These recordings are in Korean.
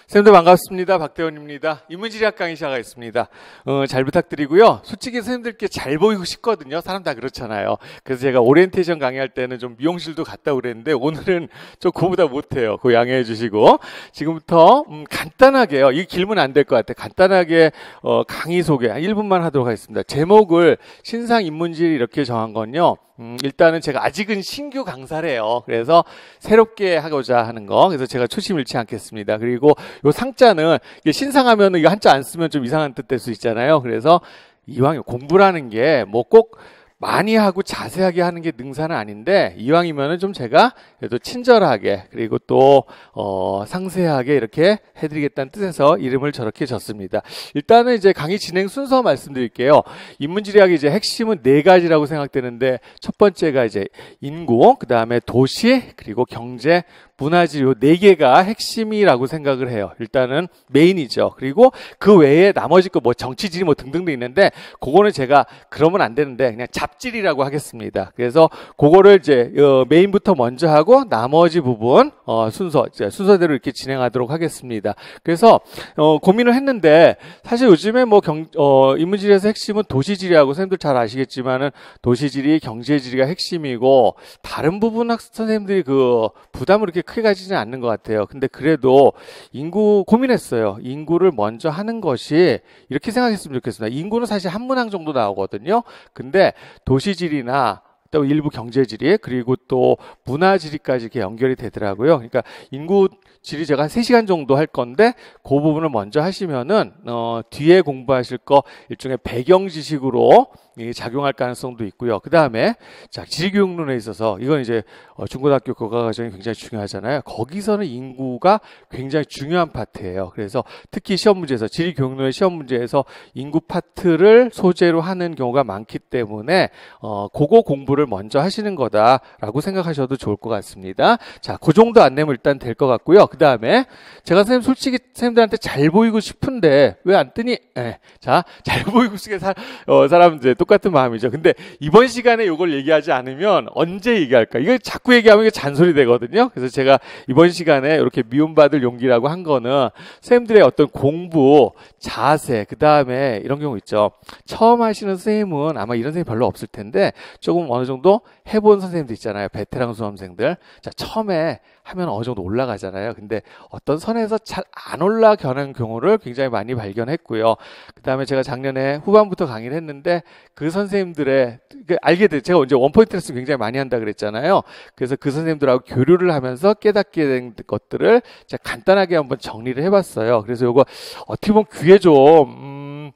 선생님들 반갑습니다. 박대원입니다. 인문지리학 강의 시작하겠습니다. 잘 부탁드리고요. 솔직히 선생님들께 잘 보이고 싶거든요. 사람 다 그렇잖아요. 그래서 제가 오리엔테이션 강의할 때는 좀 미용실도 갔다 그랬는데 오늘은 좀 그거보다 못해요. 그거 양해해 주시고 지금부터 간단하게요. 이 길면 안 될 것 같아요. 간단하게 강의 소개 1분만 하도록 하겠습니다. 제목을 신상 인문지리 이렇게 정한 건요. 일단은 제가 아직은 신규 강사래요. 그래서 새롭게 하고자 하는 거. 그래서 제가 초심 잃지 않겠습니다. 그리고 요 상자는 이게 신상하면은 이거 한자 안 쓰면 좀 이상한 뜻 될 수 있잖아요. 그래서 이왕 공부라는 게 뭐 꼭 많이 하고 자세하게 하는 게 능사는 아닌데 이왕이면은 좀 제가 그래도 친절하게 그리고 또 상세하게 이렇게 해드리겠다는 뜻에서 이름을 저렇게 졌습니다. 일단은 이제 강의 진행 순서 말씀드릴게요. 인문지리학의 이제 핵심은 4가지라고 생각되는데 첫 번째가 이제 인구, 그 다음에 도시, 그리고 경제, 문화지리 요 4개가 핵심이라고 생각을 해요. 일단은 메인이죠. 그리고 그 외에 나머지 거 뭐 정치지리 뭐 등등도 있는데 그거는 제가 그러면 안 되는데 그냥 잡지리라고 하겠습니다. 그래서 그거를 이제 메인부터 먼저 하고 나머지 부분 순서대로 이렇게 진행하도록 하겠습니다. 그래서 고민을 했는데 사실 요즘에 뭐 인문지리에서 핵심은 도시지리하고 선생님들 잘 아시겠지만은 도시지리, 경제지리가 핵심이고 다른 부분 선생님들이 그 부담을 이렇게 크게 가지지는 않는 것 같아요. 근데 그래도 인구 고민했어요. 인구를 먼저 하는 것이 이렇게 생각했으면 좋겠습니다. 인구는 사실 한 문항 정도 나오거든요. 근데 도시지리나 또 일부 경제지리 그리고 또 문화지리까지 이렇게 연결이 되더라고요. 그러니까 인구지리 제가 한 3시간 정도 할 건데 그 부분을 먼저 하시면은 뒤에 공부하실 거 일종의 배경 지식으로 작용할 가능성도 있고요. 그 다음에 자 지리교육론에 있어서 이건 이제 중고등학교 교과 과정이 굉장히 중요하잖아요. 거기서는 인구가 굉장히 중요한 파트예요. 그래서 특히 시험 문제에서 지리교육론의 시험 문제에서 인구 파트를 소재로 하는 경우가 많기 때문에 그거 공부를 먼저 하시는 거다라고 생각하셔도 좋을 것 같습니다. 자, 그 정도 안내면 일단 될 것 같고요. 그 다음에 제가 선생님 솔직히 선생님들한테 잘 보이고 싶은데 왜 안 뜨니? 자, 잘 보이고 싶게 사람 이제 똑같은 마음이죠. 근데 이번 시간에 이걸 얘기하지 않으면 언제 얘기할까? 이거 자꾸 얘기하면 이게 잔소리 되거든요. 그래서 제가 이번 시간에 이렇게 미움받을 용기라고 한 거는 선생님들의 어떤 공부, 자세, 그 다음에 이런 경우 있죠. 처음 하시는 선생님은 아마 이런 선생님 별로 없을 텐데 조금 어느 정도 해본 선생님들 있잖아요. 베테랑 수험생들. 자, 처음에 하면 어느 정도 올라가잖아요. 근데 어떤 선에서 잘 안 올라가는 경우를 굉장히 많이 발견했고요. 그 다음에 제가 작년에 후반부터 강의를 했는데 그 선생님들의 알게 돼 제가 이제 원포인트 레슨 굉장히 많이 한다 그랬잖아요. 그래서 그 선생님들하고 교류를 하면서 깨닫게 된 것들을 제가 간단하게 한번 정리를 해봤어요. 그래서 이거 어떻게 보면 귀에 좀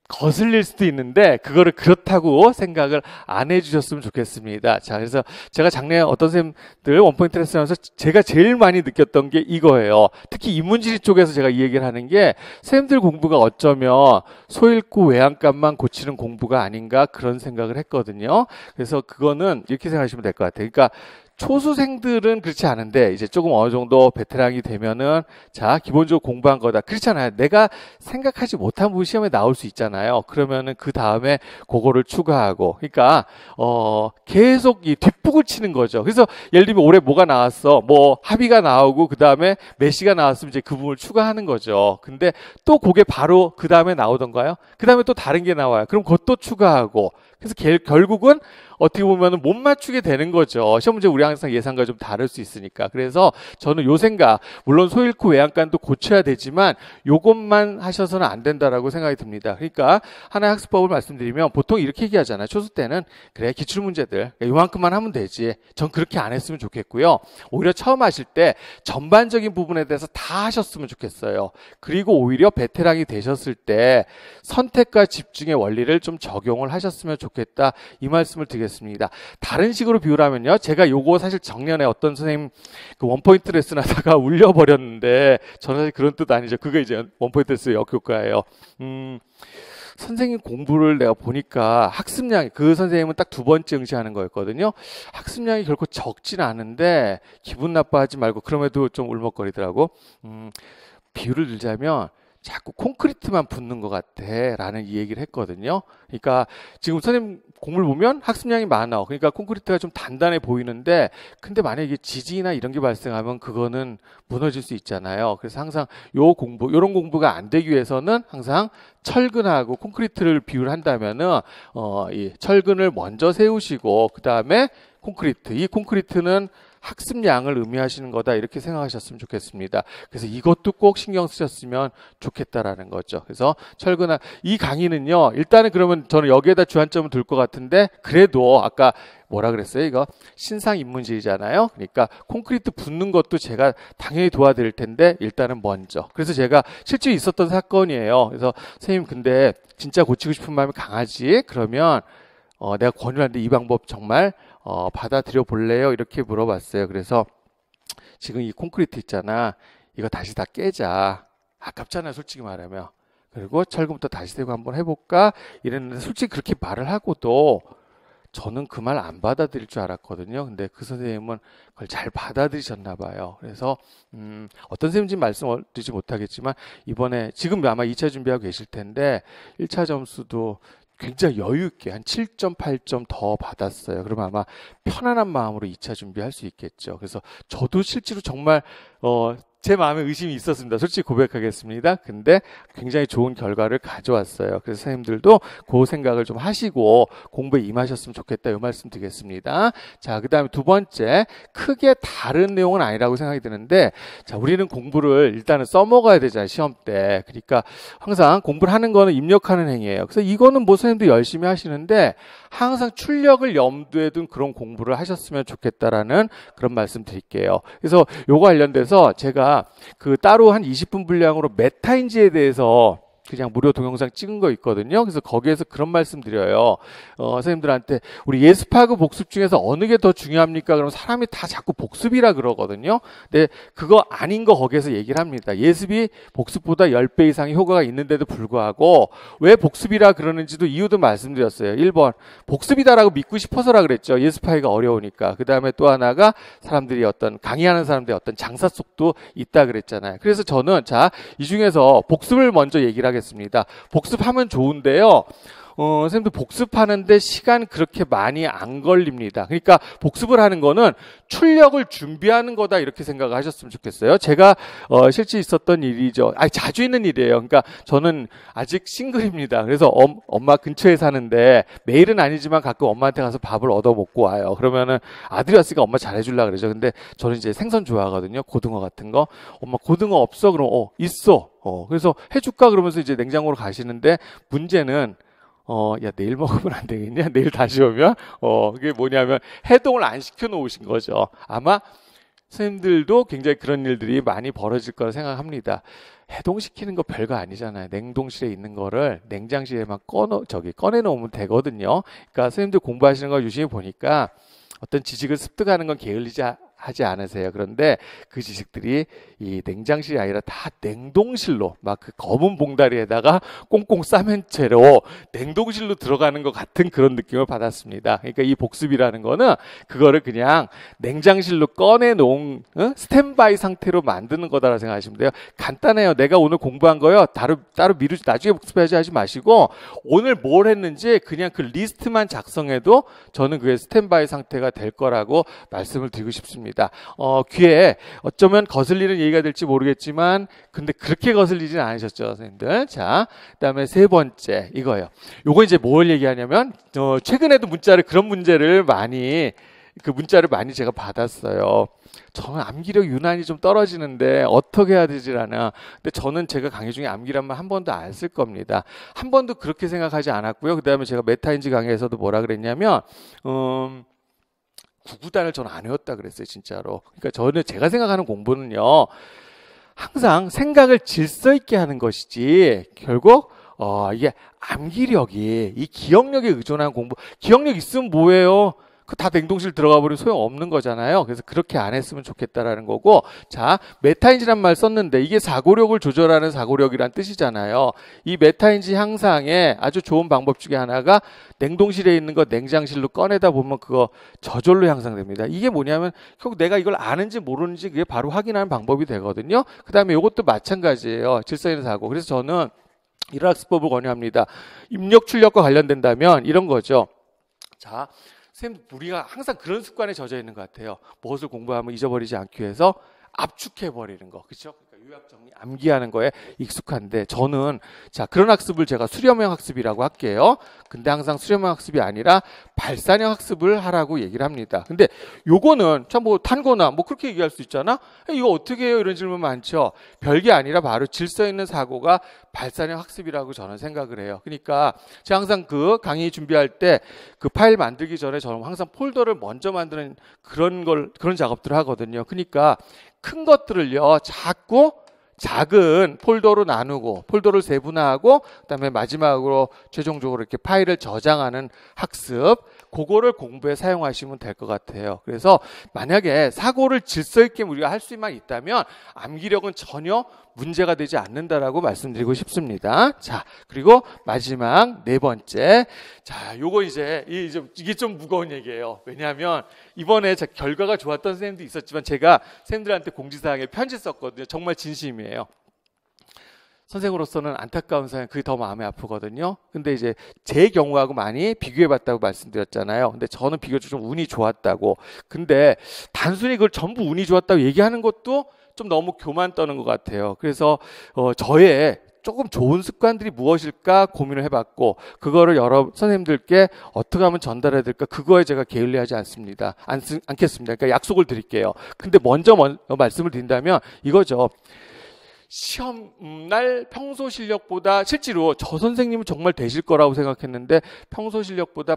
거슬릴 수도 있는데 그거를 그렇다고 생각을 안 해주셨으면 좋겠습니다. 자, 그래서 제가 작년에 어떤 선생님들 원포인트 레슨 하면서 제가 제일 많이 느꼈던 게 이거예요. 특히 인문지리 쪽에서 제가 이 얘기를 하는 게 선생님들 공부가 어쩌면 소읽구 외양간만 고치는 공부가 아닌가 그런 생각을 했거든요. 그래서 그거는 이렇게 생각하시면 될 것 같아요. 그러니까 초수생들은 그렇지 않은데 이제 조금 어느 정도 베테랑이 되면은 자 기본적으로 공부한 거다 그렇잖아요. 내가 생각하지 못한 부분 시험에 나올 수 있잖아요. 그러면은 그 다음에 그거를 추가하고 그러니까 계속 이 뒷북을 치는 거죠. 그래서 예를 들면 올해 뭐가 나왔어 뭐 합의가 나오고 그 다음에 메시가 나왔으면 이제 그 부분을 추가하는 거죠. 근데 또 그게 바로 그 다음에 나오던가요? 그 다음에 또 다른 게 나와요. 그럼 그것도 추가하고 그래서 결국은 어떻게 보면 못 맞추게 되는 거죠. 시험 문제 우리 항상 예상과 좀 다를 수 있으니까. 그래서 저는 요 생각, 물론 소일구 외양간도 고쳐야 되지만 요것만 하셔서는 안 된다라고 생각이 듭니다. 그러니까 하나의 학습법을 말씀드리면 보통 이렇게 얘기하잖아요. 초수 때는 그래 기출문제들 요만큼만 하면 되지. 전 그렇게 안 했으면 좋겠고요. 오히려 처음 하실 때 전반적인 부분에 대해서 다 하셨으면 좋겠어요. 그리고 오히려 베테랑이 되셨을 때 선택과 집중의 원리를 좀 적용을 하셨으면 좋겠다. 이 말씀을 드리겠습니다. 다른 식으로 비유하면요. 제가 요거 사실 작년에 어떤 선생님 그 원포인트 레슨 하다가 울려버렸는데 저는 사실 그런 뜻 아니죠. 그거 이제 원포인트 레슨 역효과예요. 선생님 공부를 내가 보니까 학습량이 그 선생님은 딱 2번째 응시하는 거였거든요. 학습량이 결코 적진 않은데 기분 나빠하지 말고 그럼에도 좀 울먹거리더라고. 비유를 들자면 자꾸 콘크리트만 붙는 것 같아 라는 이 얘기를 했거든요. 그러니까 지금 선생님 공부를 보면 학습량이 많아. 그러니까 콘크리트가 좀 단단해 보이는데 근데 만약에 이게 지진이나 이런 게 발생하면 그거는 무너질 수 있잖아요. 그래서 항상 요런 공부가 안 되기 위해서는 항상 철근하고 콘크리트를 비유를 한다면은 이 철근을 먼저 세우시고 그 다음에 콘크리트. 이 콘크리트는 학습량을 의미하시는 거다 이렇게 생각하셨으면 좋겠습니다. 그래서 이것도 꼭 신경 쓰셨으면 좋겠다라는 거죠. 그래서 철근화 이 강의는요. 일단은 그러면 저는 여기에다 주안점을 둘 것 같은데 그래도 아까 뭐라 그랬어요? 이거 신상인문지리잖아요. 그러니까 콘크리트 붙는 것도 제가 당연히 도와드릴 텐데 일단은 먼저. 그래서 제가 실제로 있었던 사건이에요. 그래서 선생님 근데 진짜 고치고 싶은 마음이 강하지? 그러면 내가 권유하는데 이 방법 정말 받아들여 볼래요? 이렇게 물어봤어요. 그래서 지금 이 콘크리트 있잖아. 이거 다시 다 깨자. 아깝잖아요. 솔직히 말하면. 그리고 철근부터 다시 대고 한번 해볼까? 이랬는데 솔직히 그렇게 말을 하고도 저는 그 말 안 받아들일 줄 알았거든요. 근데 그 선생님은 그걸 잘 받아들이셨나 봐요. 그래서 어떤 선생님인지 말씀드리지 못하겠지만 이번에 지금 아마 2차 준비하고 계실 텐데 1차 점수도 굉장히 여유 있게 한 7점, 8점 더 받았어요. 그러면 아마 편안한 마음으로 2차 준비할 수 있겠죠. 그래서 저도 실제로 정말 제 마음에 의심이 있었습니다. 솔직히 고백하겠습니다. 근데 굉장히 좋은 결과를 가져왔어요. 그래서 선생님들도 그 생각을 좀 하시고 공부에 임하셨으면 좋겠다 이 말씀 드리겠습니다. 자, 그 다음에 두 번째, 크게 다른 내용은 아니라고 생각이 드는데 자, 우리는 공부를 일단은 써먹어야 되잖아요. 시험 때. 그러니까 항상 공부를 하는 거는 입력하는 행위예요. 그래서 이거는 뭐 선생님도 열심히 하시는데 항상 출력을 염두에 둔 그런 공부를 하셨으면 좋겠다라는 그런 말씀 드릴게요. 그래서 요거 관련돼서 제가 그 따로 한 20분 분량으로 메타인지에 대해서 그냥 무료 동영상 찍은 거 있거든요. 그래서 거기에서 그런 말씀 드려요. 선생님들한테 우리 예습하고 복습 중에서 어느 게 더 중요합니까? 그럼 사람이 다 자꾸 복습이라 그러거든요. 근데 그거 아닌 거 거기에서 얘기를 합니다. 예습이 복습보다 10배 이상의 효과가 있는데도 불구하고 왜 복습이라 그러는지도 이유도 말씀드렸어요. 1번 복습이다라고 믿고 싶어서라 그랬죠. 예습하기가 어려우니까. 그 다음에 또 하나가 사람들이 어떤 강의하는 사람들의 어떤 장사 속도 있다 그랬잖아요. 그래서 저는 자, 이 중에서 복습을 먼저 얘기를 하겠습니다. 복습하면 좋은데요. 선생님도 복습하는데 시간 그렇게 많이 안 걸립니다. 그러니까 복습을 하는 거는 출력을 준비하는 거다 이렇게 생각을 하셨으면 좋겠어요. 제가 실제 있었던 일이죠. 자주 있는 일이에요. 그러니까 저는 아직 싱글입니다. 그래서 엄마 근처에 사는데 매일은 아니지만 가끔 엄마한테 가서 밥을 얻어 먹고 와요. 그러면은 아들이 왔으니까 엄마 잘해주려고 그러죠. 근데 저는 이제 생선 좋아하거든요. 고등어 같은 거. 엄마 고등어 없어? 그럼 있어. 그래서 해줄까? 그러면서 이제 냉장고로 가시는데 문제는 야, 내일 먹으면 안 되겠냐? 내일 다시 오면? 그게 뭐냐면, 해동을 안 시켜 놓으신 거죠. 아마, 선생님들도 굉장히 그런 일들이 많이 벌어질 거라 생각합니다. 해동시키는 거 별거 아니잖아요. 냉동실에 있는 거를 냉장실에만 꺼내 놓으면 되거든요. 그러니까 선생님들 공부하시는 거 유심히 보니까 어떤 지식을 습득하는 건 게을리지 하지 않으세요. 그런데 그 지식들이 이 냉장실이 아니라 다 냉동실로 막 그 검은 봉다리에다가 꽁꽁 싸맨 채로 냉동실로 들어가는 것 같은 그런 느낌을 받았습니다. 그러니까 이 복습이라는 거는 그거를 그냥 냉장실로 꺼내놓은 스탠바이 상태로 만드는 거다라고 생각하시면 돼요. 간단해요. 내가 오늘 공부한 거요. 따로 미루지 나중에 복습해야지 하지 마시고 오늘 뭘 했는지 그냥 그 리스트만 작성해도 저는 그게 스탠바이 상태가 될 거라고 말씀을 드리고 싶습니다. 귀에 어쩌면 거슬리는 얘기가 될지 모르겠지만 근데 그렇게 거슬리진 않으셨죠, 선생님들. 자, 그다음에 세 번째 이거예요. 요거 이제 뭘 얘기하냐면 최근에도 그런 문제를 많이 제가 받았어요. 저는 암기력 유난히 좀 떨어지는데 어떻게 해야 되지라나. 근데 저는 제가 강의 중에 암기란 말 한 번도 안 쓸 겁니다. 한 번도 그렇게 생각하지 않았고요. 그다음에 제가 메타인지 강의에서도 뭐라 그랬냐면 구구단을 저는 안 외웠다 그랬어요, 진짜로. 그러니까 제가 생각하는 공부는요, 항상 생각을 질서 있게 하는 것이지, 결국, 이게 암기력이, 이 기억력에 의존한 공부, 기억력 있으면 뭐예요? 그 다 냉동실 들어가 버리면 소용없는 거잖아요. 그래서 그렇게 안 했으면 좋겠다라는 거고, 자, 메타인지란 말 썼는데 이게 사고력을 조절하는 사고력이란 뜻이잖아요. 이 메타인지 향상에 아주 좋은 방법 중에 하나가 냉동실에 있는 거 냉장실로 꺼내다 보면 그거 저절로 향상됩니다. 이게 뭐냐면 결국 내가 이걸 아는지 모르는지 그게 바로 확인하는 방법이 되거든요. 그 다음에 이것도 마찬가지예요. 질서 있는 사고. 그래서 저는 이런 학습법을 권유합니다. 입력 출력과 관련된다면 이런 거죠. 자, 선생님, 우리가 항상 그런 습관에 젖어 있는 것 같아요. 무엇을 공부하면 잊어버리지 않기 위해서 압축해 버리는 거, 그렇죠? 그러니까 요약 정리, 암기하는 거에 익숙한데 저는 자 그런 학습을 제가 수렴형 학습이라고 할게요. 근데 항상 수렴형 학습이 아니라 발산형 학습을 하라고 얘기를 합니다. 근데 요거는 참 뭐 탄거나 뭐 그렇게 얘기할 수 있잖아. 이거 어떻게 해요? 이런 질문 많죠. 별게 아니라 바로 질서 있는 사고가 발산형 학습이라고 저는 생각을 해요. 그러니까 제가 항상 그 강의 준비할 때 그 파일 만들기 전에 저는 항상 폴더를 먼저 만드는 그런 작업들을 하거든요. 그러니까 큰 것들을요, 자꾸 작은 폴더로 나누고 폴더를 세분화하고 그다음에 마지막으로 최종적으로 이렇게 파일을 저장하는 학습, 그거를 공부에 사용하시면 될 것 같아요. 그래서 만약에 사고를 질서 있게 우리가 할 수만 있다면 암기력은 전혀 문제가 되지 않는다라고 말씀드리고 싶습니다. 자, 그리고 마지막 네 번째. 자, 요거 이게 좀 무거운 얘기예요. 왜냐하면 이번에 결과가 좋았던 선생님도 있었지만 제가 선생님들한테 공지사항에 편지 썼거든요. 정말 진심이에요. 선생으로서는 안타까운 사연, 그게 더 마음이 아프거든요. 근데 이제 제 경우하고 많이 비교해봤다고 말씀드렸잖아요. 근데 저는 비교적 좀 운이 좋았다고. 근데 단순히 그걸 전부 운이 좋았다고 얘기하는 것도 좀 너무 교만 떠는 것 같아요. 그래서 저의 조금 좋은 습관들이 무엇일까 고민을 해봤고, 그거를 여러 선생님들께 어떻게 하면 전달해야 될까, 그거에 제가 게을리하지 않겠습니다. 그러니까 약속을 드릴게요. 근데 먼저 말씀을 드린다면 이거죠. 시험날 평소 실력보다, 실제로 저 선생님은 정말 되실 거라고 생각했는데 평소 실력보다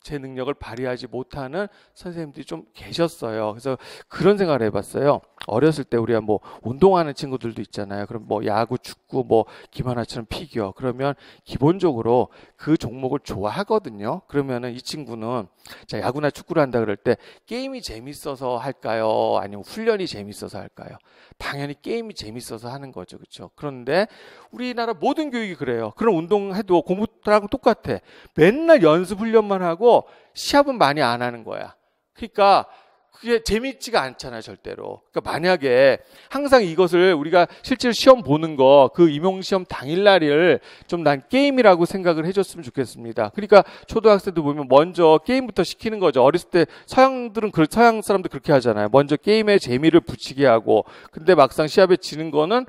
제 능력을 발휘하지 못하는 선생님들이 좀 계셨어요. 그래서 그런 생각을 해봤어요. 어렸을 때 우리가 뭐 운동하는 친구들도 있잖아요. 그럼 뭐 야구, 축구, 뭐 김하나처럼 피겨. 그러면 기본적으로 그 종목을 좋아하거든요. 그러면은 이 친구는 자, 야구나 축구를 한다 그럴 때 게임이 재밌어서 할까요? 아니면 훈련이 재밌어서 할까요? 당연히 게임이 재밌어서 하는 거죠. 그렇죠? 그런데 우리나라 모든 교육이 그래요. 그런 운동해도 공부랑 똑같아. 맨날 연습 훈련만 하고 시합은 많이 안 하는 거야. 그러니까 그게 재밌지가 않잖아요, 절대로. 그러니까 만약에 항상 이것을 우리가 실제로 시험 보는 거, 그 임용시험 당일날을 좀 난 게임이라고 생각을 해줬으면 좋겠습니다. 그러니까 초등학생들 보면 먼저 게임부터 시키는 거죠. 어렸을 때 서양 사람들 그렇게 하잖아요. 먼저 게임에 재미를 붙이게 하고, 근데 막상 시합에 지는 거는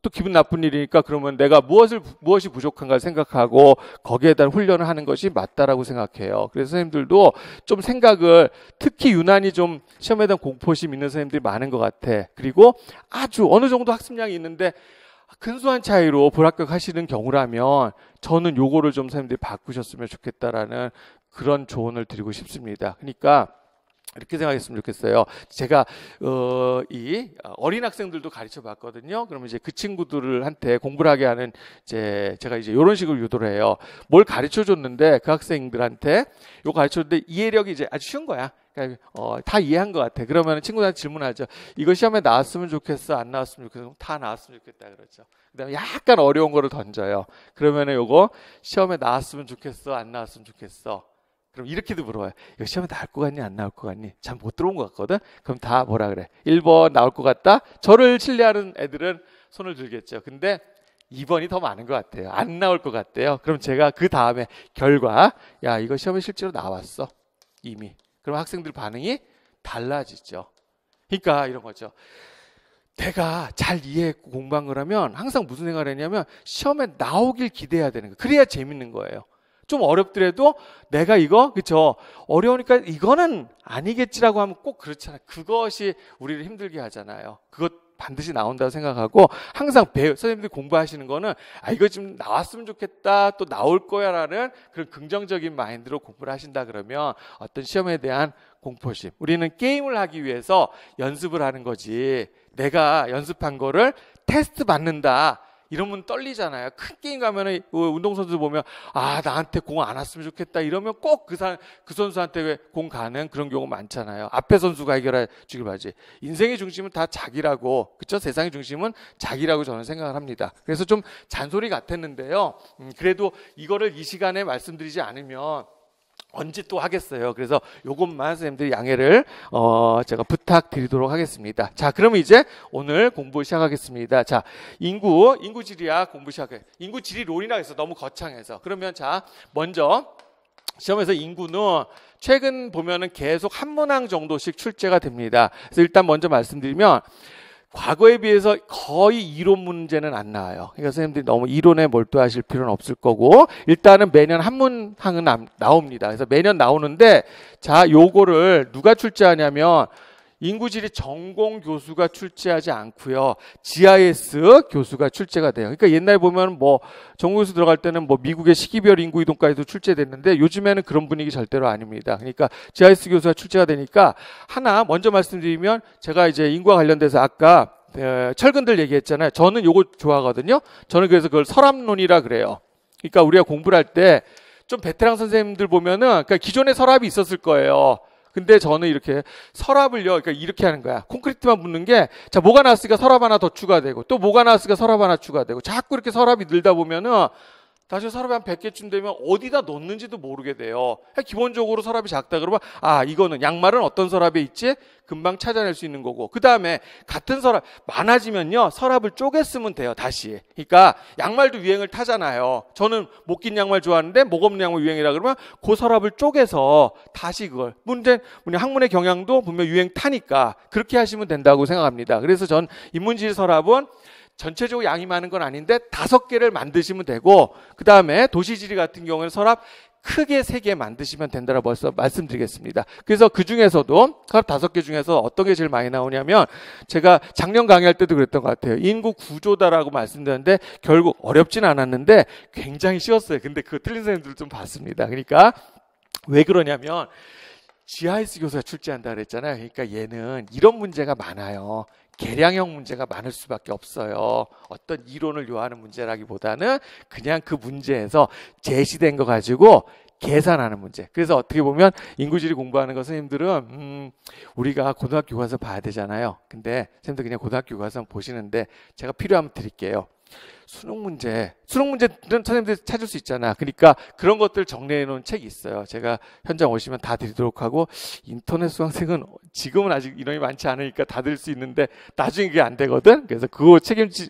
또 기분 나쁜 일이니까 그러면 내가 무엇이 부족한가 생각하고 거기에 대한 훈련을 하는 것이 맞다라고 생각해요. 그래서 선생님들도 좀 생각을, 특히 유난히 좀 시험에 대한 공포심 있는 선생님들이 많은 것 같아. 그리고 아주 어느 정도 학습량이 있는데 근소한 차이로 불합격하시는 경우라면 저는 요거를 좀 선생님들이 바꾸셨으면 좋겠다라는 그런 조언을 드리고 싶습니다. 그러니까 이렇게 생각했으면 좋겠어요. 제가 이 어린 학생들도 가르쳐 봤거든요. 그러면 이제 그 친구들한테 공부를 하게 하는 제가 이제 이런 식으로 유도를 해요. 뭘 가르쳐 줬는데 그 학생들한테 요 가르쳐 줬는데 이해력이 이제 아주 쉬운 거야. 그러니까 다 이해한 것 같아. 그러면 친구들한테 질문하죠. 이거 시험에 나왔으면 좋겠어? 안 나왔으면 좋겠어? 다 나왔으면 좋겠다 그러죠. 그다음에 약간 어려운 거를 던져요. 그러면은 요거 시험에 나왔으면 좋겠어? 안 나왔으면 좋겠어? 그럼 이렇게도 물어봐요. 이거 시험에 나올 것 같니? 안 나올 것 같니? 잘 못 들어온 것 같거든? 그럼 다 뭐라 그래? 1번 나올 것 같다? 저를 신뢰하는 애들은 손을 들겠죠. 근데 2번이 더 많은 것 같아요. 안 나올 것 같대요. 그럼 제가 그 다음에 결과, 야, 이거 시험에 실제로 나왔어. 이미. 그럼 학생들 반응이 달라지죠. 그러니까 이런 거죠. 내가 잘 이해했고 공부한 거라면 항상 무슨 생각을 했냐면 시험에 나오길 기대해야 되는 거예요. 그래야 재밌는 거예요. 좀 어렵더라도 내가 이거, 그쵸? 어려우니까 이거는 아니겠지라고 하면 꼭 그렇잖아요. 그것이 우리를 힘들게 하잖아요. 그것 반드시 나온다고 생각하고 항상 선생님들이 공부하시는 거는 이거 좀 나왔으면 좋겠다, 또 나올 거야 라는 그런 긍정적인 마인드로 공부를 하신다 그러면 어떤 시험에 대한 공포심, 우리는 게임을 하기 위해서 연습을 하는 거지 내가 연습한 거를 테스트 받는다 이러면 떨리잖아요. 큰 게임 가면은 운동선수 보면 나한테 공 안 왔으면 좋겠다 이러면 꼭 그 선수한테 공 가는 그런 경우 많잖아요. 앞에 선수가 해결해 주길 바라지. 인생의 중심은 다 자기라고, 그쵸? 세상의 중심은 자기라고 저는 생각을 합니다. 그래서 좀 잔소리 같았는데요. 그래도 이거를 이 시간에 말씀드리지 않으면 언제 또 하겠어요. 그래서 요것만 선생님들 양해를 제가 부탁드리도록 하겠습니다. 자, 그러면 이제 오늘 공부 시작하겠습니다. 자, 인구지리학 공부 시작해. 인구지리론이라고 해서 너무 거창해서. 그러면 자, 먼저 시험에서 인구는 최근 보면은 계속 한 문항 정도씩 출제가 됩니다. 그래서 일단 먼저 말씀드리면 과거에 비해서 거의 이론 문제는 안 나와요. 그러니까 선생님들이 너무 이론에 몰두하실 필요는 없을 거고, 일단은 매년 한 문항은 나옵니다. 그래서 매년 나오는데, 자, 요거를 누가 출제하냐면 인구지리 전공 교수가 출제하지 않고요. GIS 교수가 출제가 돼요. 그러니까 옛날에 보면 뭐 전공 교수 들어갈 때는 뭐 미국의 시기별 인구 이동까지도 출제됐는데 요즘에는 그런 분위기 절대로 아닙니다. 그러니까 GIS 교수가 출제가 되니까 하나 먼저 말씀드리면, 제가 이제 인구와 관련돼서 아까 철근들 얘기했잖아요. 저는 요거 좋아하거든요. 저는 그래서 그걸 서랍론이라 그래요. 그러니까 우리가 공부를 할 때 좀 베테랑 선생님들 보면은, 그러니까 기존에 서랍이 있었을 거예요. 근데 저는 이렇게 서랍을요, 그러니까 이렇게 하는 거야. 콘크리트만 붙는 게, 자, 뭐가 나왔으니까 서랍 하나 더 추가되고, 또 뭐가 나왔으니까 서랍 하나 추가되고, 자꾸 이렇게 서랍이 늘다 보면은, 다시 서랍이 한 100개쯤 되면 어디다 넣는지도 모르게 돼요. 기본적으로 서랍이 작다 그러면, 이거는 양말은 어떤 서랍에 있지? 금방 찾아낼 수 있는 거고. 그 다음에 같은 서랍, 많아지면요, 서랍을 쪼개 쓰면 돼요, 다시. 그러니까 양말도 유행을 타잖아요. 저는 못 낀 양말 좋아하는데 목 없는 양말 유행이라 그러면 그 서랍을 쪼개서 다시 그걸. 학문의 경향도 분명 유행 타니까 그렇게 하시면 된다고 생각합니다. 그래서 전 인문지리 서랍은 전체적으로 양이 많은 건 아닌데 5개를 만드시면 되고, 그 다음에 도시지리 같은 경우는 서랍 크게 3개 만드시면 된다고 벌써 말씀드리겠습니다. 그래서 그 중에서도 서랍 5개 중에서 어떤 게 제일 많이 나오냐면, 제가 작년 강의할 때도 그랬던 것 같아요. 인구 구조다라고 말씀드렸는데 결국 어렵진 않았는데 굉장히 쉬웠어요. 근데 그거 틀린 선생님들 좀 봤습니다. 그러니까 왜 그러냐면 GIS 교수가 출제한다 그랬잖아요. 그러니까 얘는 이런 문제가 많아요. 계량형 문제가 많을 수밖에 없어요. 어떤 이론을 요하는 문제라기보다는 그냥 그 문제에서 제시된 거 가지고 계산하는 문제. 그래서 어떻게 보면 인구지리 공부하는 거 선생님들은 우리가 고등학교 가서 봐야 되잖아요. 근데 선생님들 그냥 고등학교 가서 보시는데 제가 필요하면 드릴게요. 수능 문제는 선생님들이 찾을 수 있잖아. 그러니까 그런 것들 정리해 놓은 책이 있어요. 제가 현장 오시면 다 드리도록 하고, 인터넷 수강생은 지금은 아직 인원이 많지 않으니까 다 들 수 있는데 나중에 그게 안 되거든. 그래서 그거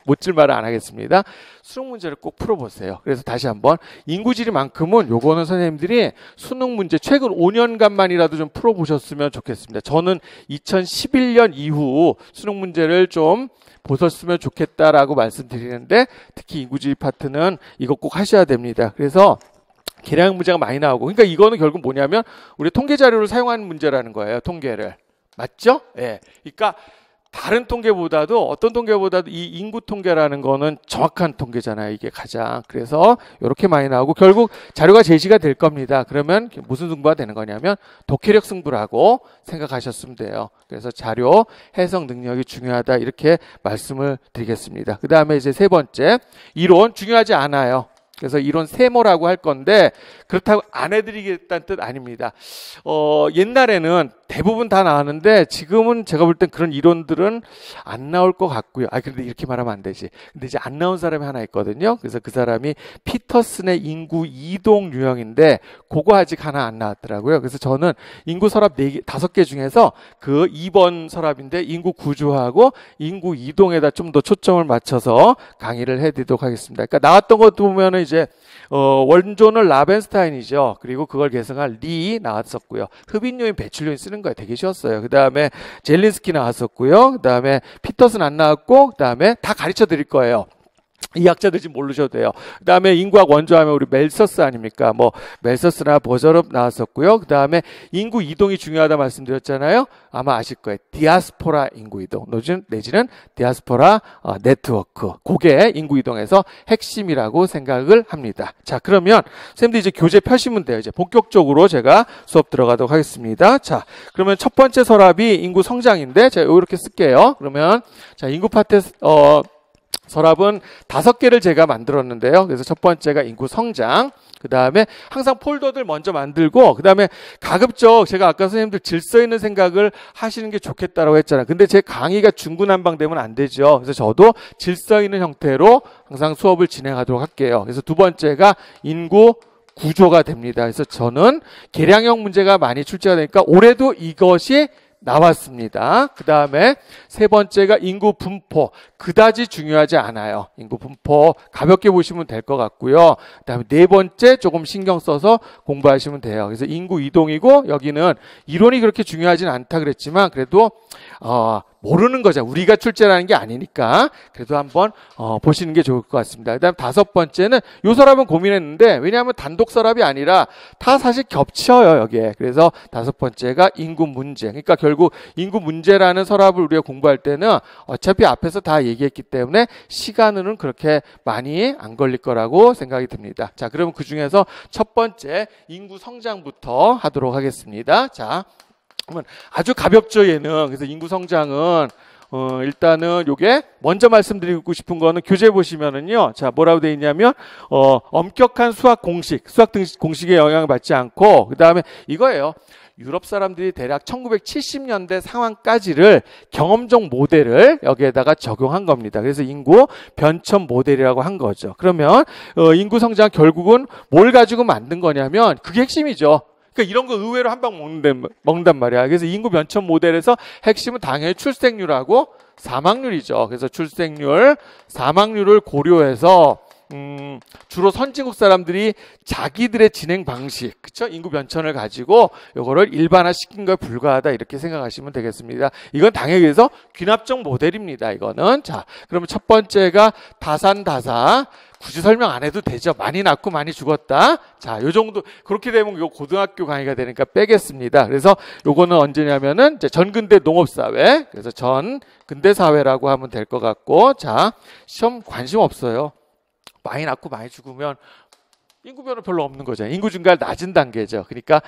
못 질 말은 안 하겠습니다. 수능 문제를 꼭 풀어보세요. 그래서 다시 한번 인구지리만큼은 요거는 선생님들이 수능 문제 최근 5년간만이라도 좀 풀어보셨으면 좋겠습니다. 저는 2011년 이후 수능 문제를 좀 보셨으면 좋겠다라고 말씀드리는데, 특히 인구지리 파트는 이거 꼭 하셔야 됩니다. 그래서 계량 문제가 많이 나오고, 그러니까 이거는 결국 뭐냐면 우리 통계 자료를 사용하는 문제라는 거예요. 통계를. 맞죠? 예. 그러니까 다른 통계보다도, 어떤 통계보다도 이 인구 통계라는 거는 정확한 통계잖아요. 이게 가장. 그래서 이렇게 많이 나오고 결국 자료가 제시가 될 겁니다. 그러면 무슨 승부가 되는 거냐면 독해력 승부라고 생각하셨으면 돼요. 그래서 자료 해석 능력이 중요하다, 이렇게 말씀을 드리겠습니다. 그 다음에 이제 세 번째, 이론 중요하지 않아요. 그래서 이론 세모라고 할 건데 그렇다고 안 해드리겠다는 뜻 아닙니다. 옛날에는 대부분 다 나왔는데 지금은 제가 볼 땐 그런 이론들은 안 나올 것 같고요. 근데 이렇게 말하면 안 되지. 근데 이제 안 나온 사람이 하나 있거든요. 그래서 그 사람이 피터슨의 인구 이동 유형인데 그거 아직 하나 안 나왔더라고요. 그래서 저는 인구 서랍 5개 중에서 그 2번 서랍인데 인구 구조하고 인구 이동에다 좀 더 초점을 맞춰서 강의를 해드리도록 하겠습니다. 그러니까 나왔던 것도 보면은 이제 원조는 라벤스타인이죠. 그리고 그걸 계승한 리 나왔었고요. 흡인 요인, 배출 요인 쓰는 거에 되게 쉬웠어요. 그 다음에 젤린스키 나왔었고요. 그 다음에 피터슨 안 나왔고, 그 다음에 다 가르쳐 드릴 거예요. 이 학자들 지금 모르셔도 돼요. 그 다음에 인구학 원조하면 우리 멜서스 아닙니까? 멜서스나 버저럽 나왔었고요. 그 다음에 인구 이동이 중요하다 말씀드렸잖아요. 아마 아실 거예요. 디아스포라 인구 이동, 내지는 디아스포라 네트워크. 그게 인구 이동에서 핵심이라고 생각을 합니다. 자, 그러면 선생님들 이제 교재 펴시면 돼요. 이제 본격적으로 제가 수업 들어가도록 하겠습니다. 자, 그러면 첫 번째 서랍이 인구 성장인데 제가 이렇게 쓸게요. 그러면 자, 인구 파트 서랍은 5개를 제가 만들었는데요. 그래서 첫 번째가 인구 성장, 그 다음에 항상 폴더들 먼저 만들고, 그 다음에 가급적 제가 아까 선생님들 질서 있는 생각을 하시는 게 좋겠다라고 했잖아요. 근데 제 강의가 중구난방되면 안 되죠. 그래서 저도 질서 있는 형태로 항상 수업을 진행하도록 할게요. 그래서 두 번째가 인구 구조가 됩니다. 그래서 저는 계량형 문제가 많이 출제가 되니까 올해도 이것이 나왔습니다. 그 다음에 세 번째가 인구 분포. 그다지 중요하지 않아요. 인구 분포 가볍게 보시면 될 것 같고요. 그 다음에 네 번째 조금 신경 써서 공부하시면 돼요. 그래서 인구 이동이고, 여기는 이론이 그렇게 중요하진 않다 그랬지만 그래도 모르는 거죠. 우리가 출제라는 게 아니니까 그래도 한번 보시는 게 좋을 것 같습니다. 그 다음 다섯 번째는 요 서랍은 고민했는데, 왜냐하면 단독 서랍이 아니라 다 사실 겹쳐요 여기에. 그래서 다섯 번째가 인구 문제. 그러니까 결국 인구 문제라는 서랍을 우리가 공부할 때는 어차피 앞에서 다 얘기했기 때문에 시간으로는 그렇게 많이 안 걸릴 거라고 생각이 듭니다. 자, 그러면 그 중에서 첫 번째 인구 성장부터 하도록 하겠습니다. 자, 그러면 아주 가볍죠 얘는. 그래서 인구 성장은 일단은 요게 먼저 말씀드리고 싶은 거는 교재 보시면은요. 자, 뭐라고 돼 있냐면 엄격한 수학 공식, 수학 공식에 영향을 받지 않고, 그 다음에 이거예요. 유럽 사람들이 대략 1970년대 상황까지를 경험적 모델을 여기에다가 적용한 겁니다. 그래서 인구 변천 모델이라고 한 거죠. 그러면 인구 성장 결국은 뭘 가지고 만든 거냐면 그게 핵심이죠. 그러니까 이런 거 의외로 한 방 먹는단 말이야. 그래서 인구 변천 모델에서 핵심은 당연히 출생률하고 사망률이죠. 그래서 출생률, 사망률을 고려해서 주로 선진국 사람들이 자기들의 진행 방식, 그쵸? 인구 변천을 가지고 요거를 일반화시킨 거에 불과하다 이렇게 생각하시면 되겠습니다. 이건 당연히 그래서 귀납적 모델입니다. 이거는. 자, 그러면 첫 번째가 다산다사. 굳이 설명 안 해도 되죠. 많이 낳고 많이 죽었다. 자, 요 정도. 그렇게 되면 이거 고등학교 강의가 되니까 빼겠습니다. 그래서 요거는 언제냐면은 이제 전근대 농업사회. 그래서 전근대 사회라고 하면 될 것 같고. 자, 시험 관심 없어요. 많이 낳고 많이 죽으면 인구 변화 별로 없는 거죠. 인구 증가가 낮은 단계죠. 그러니까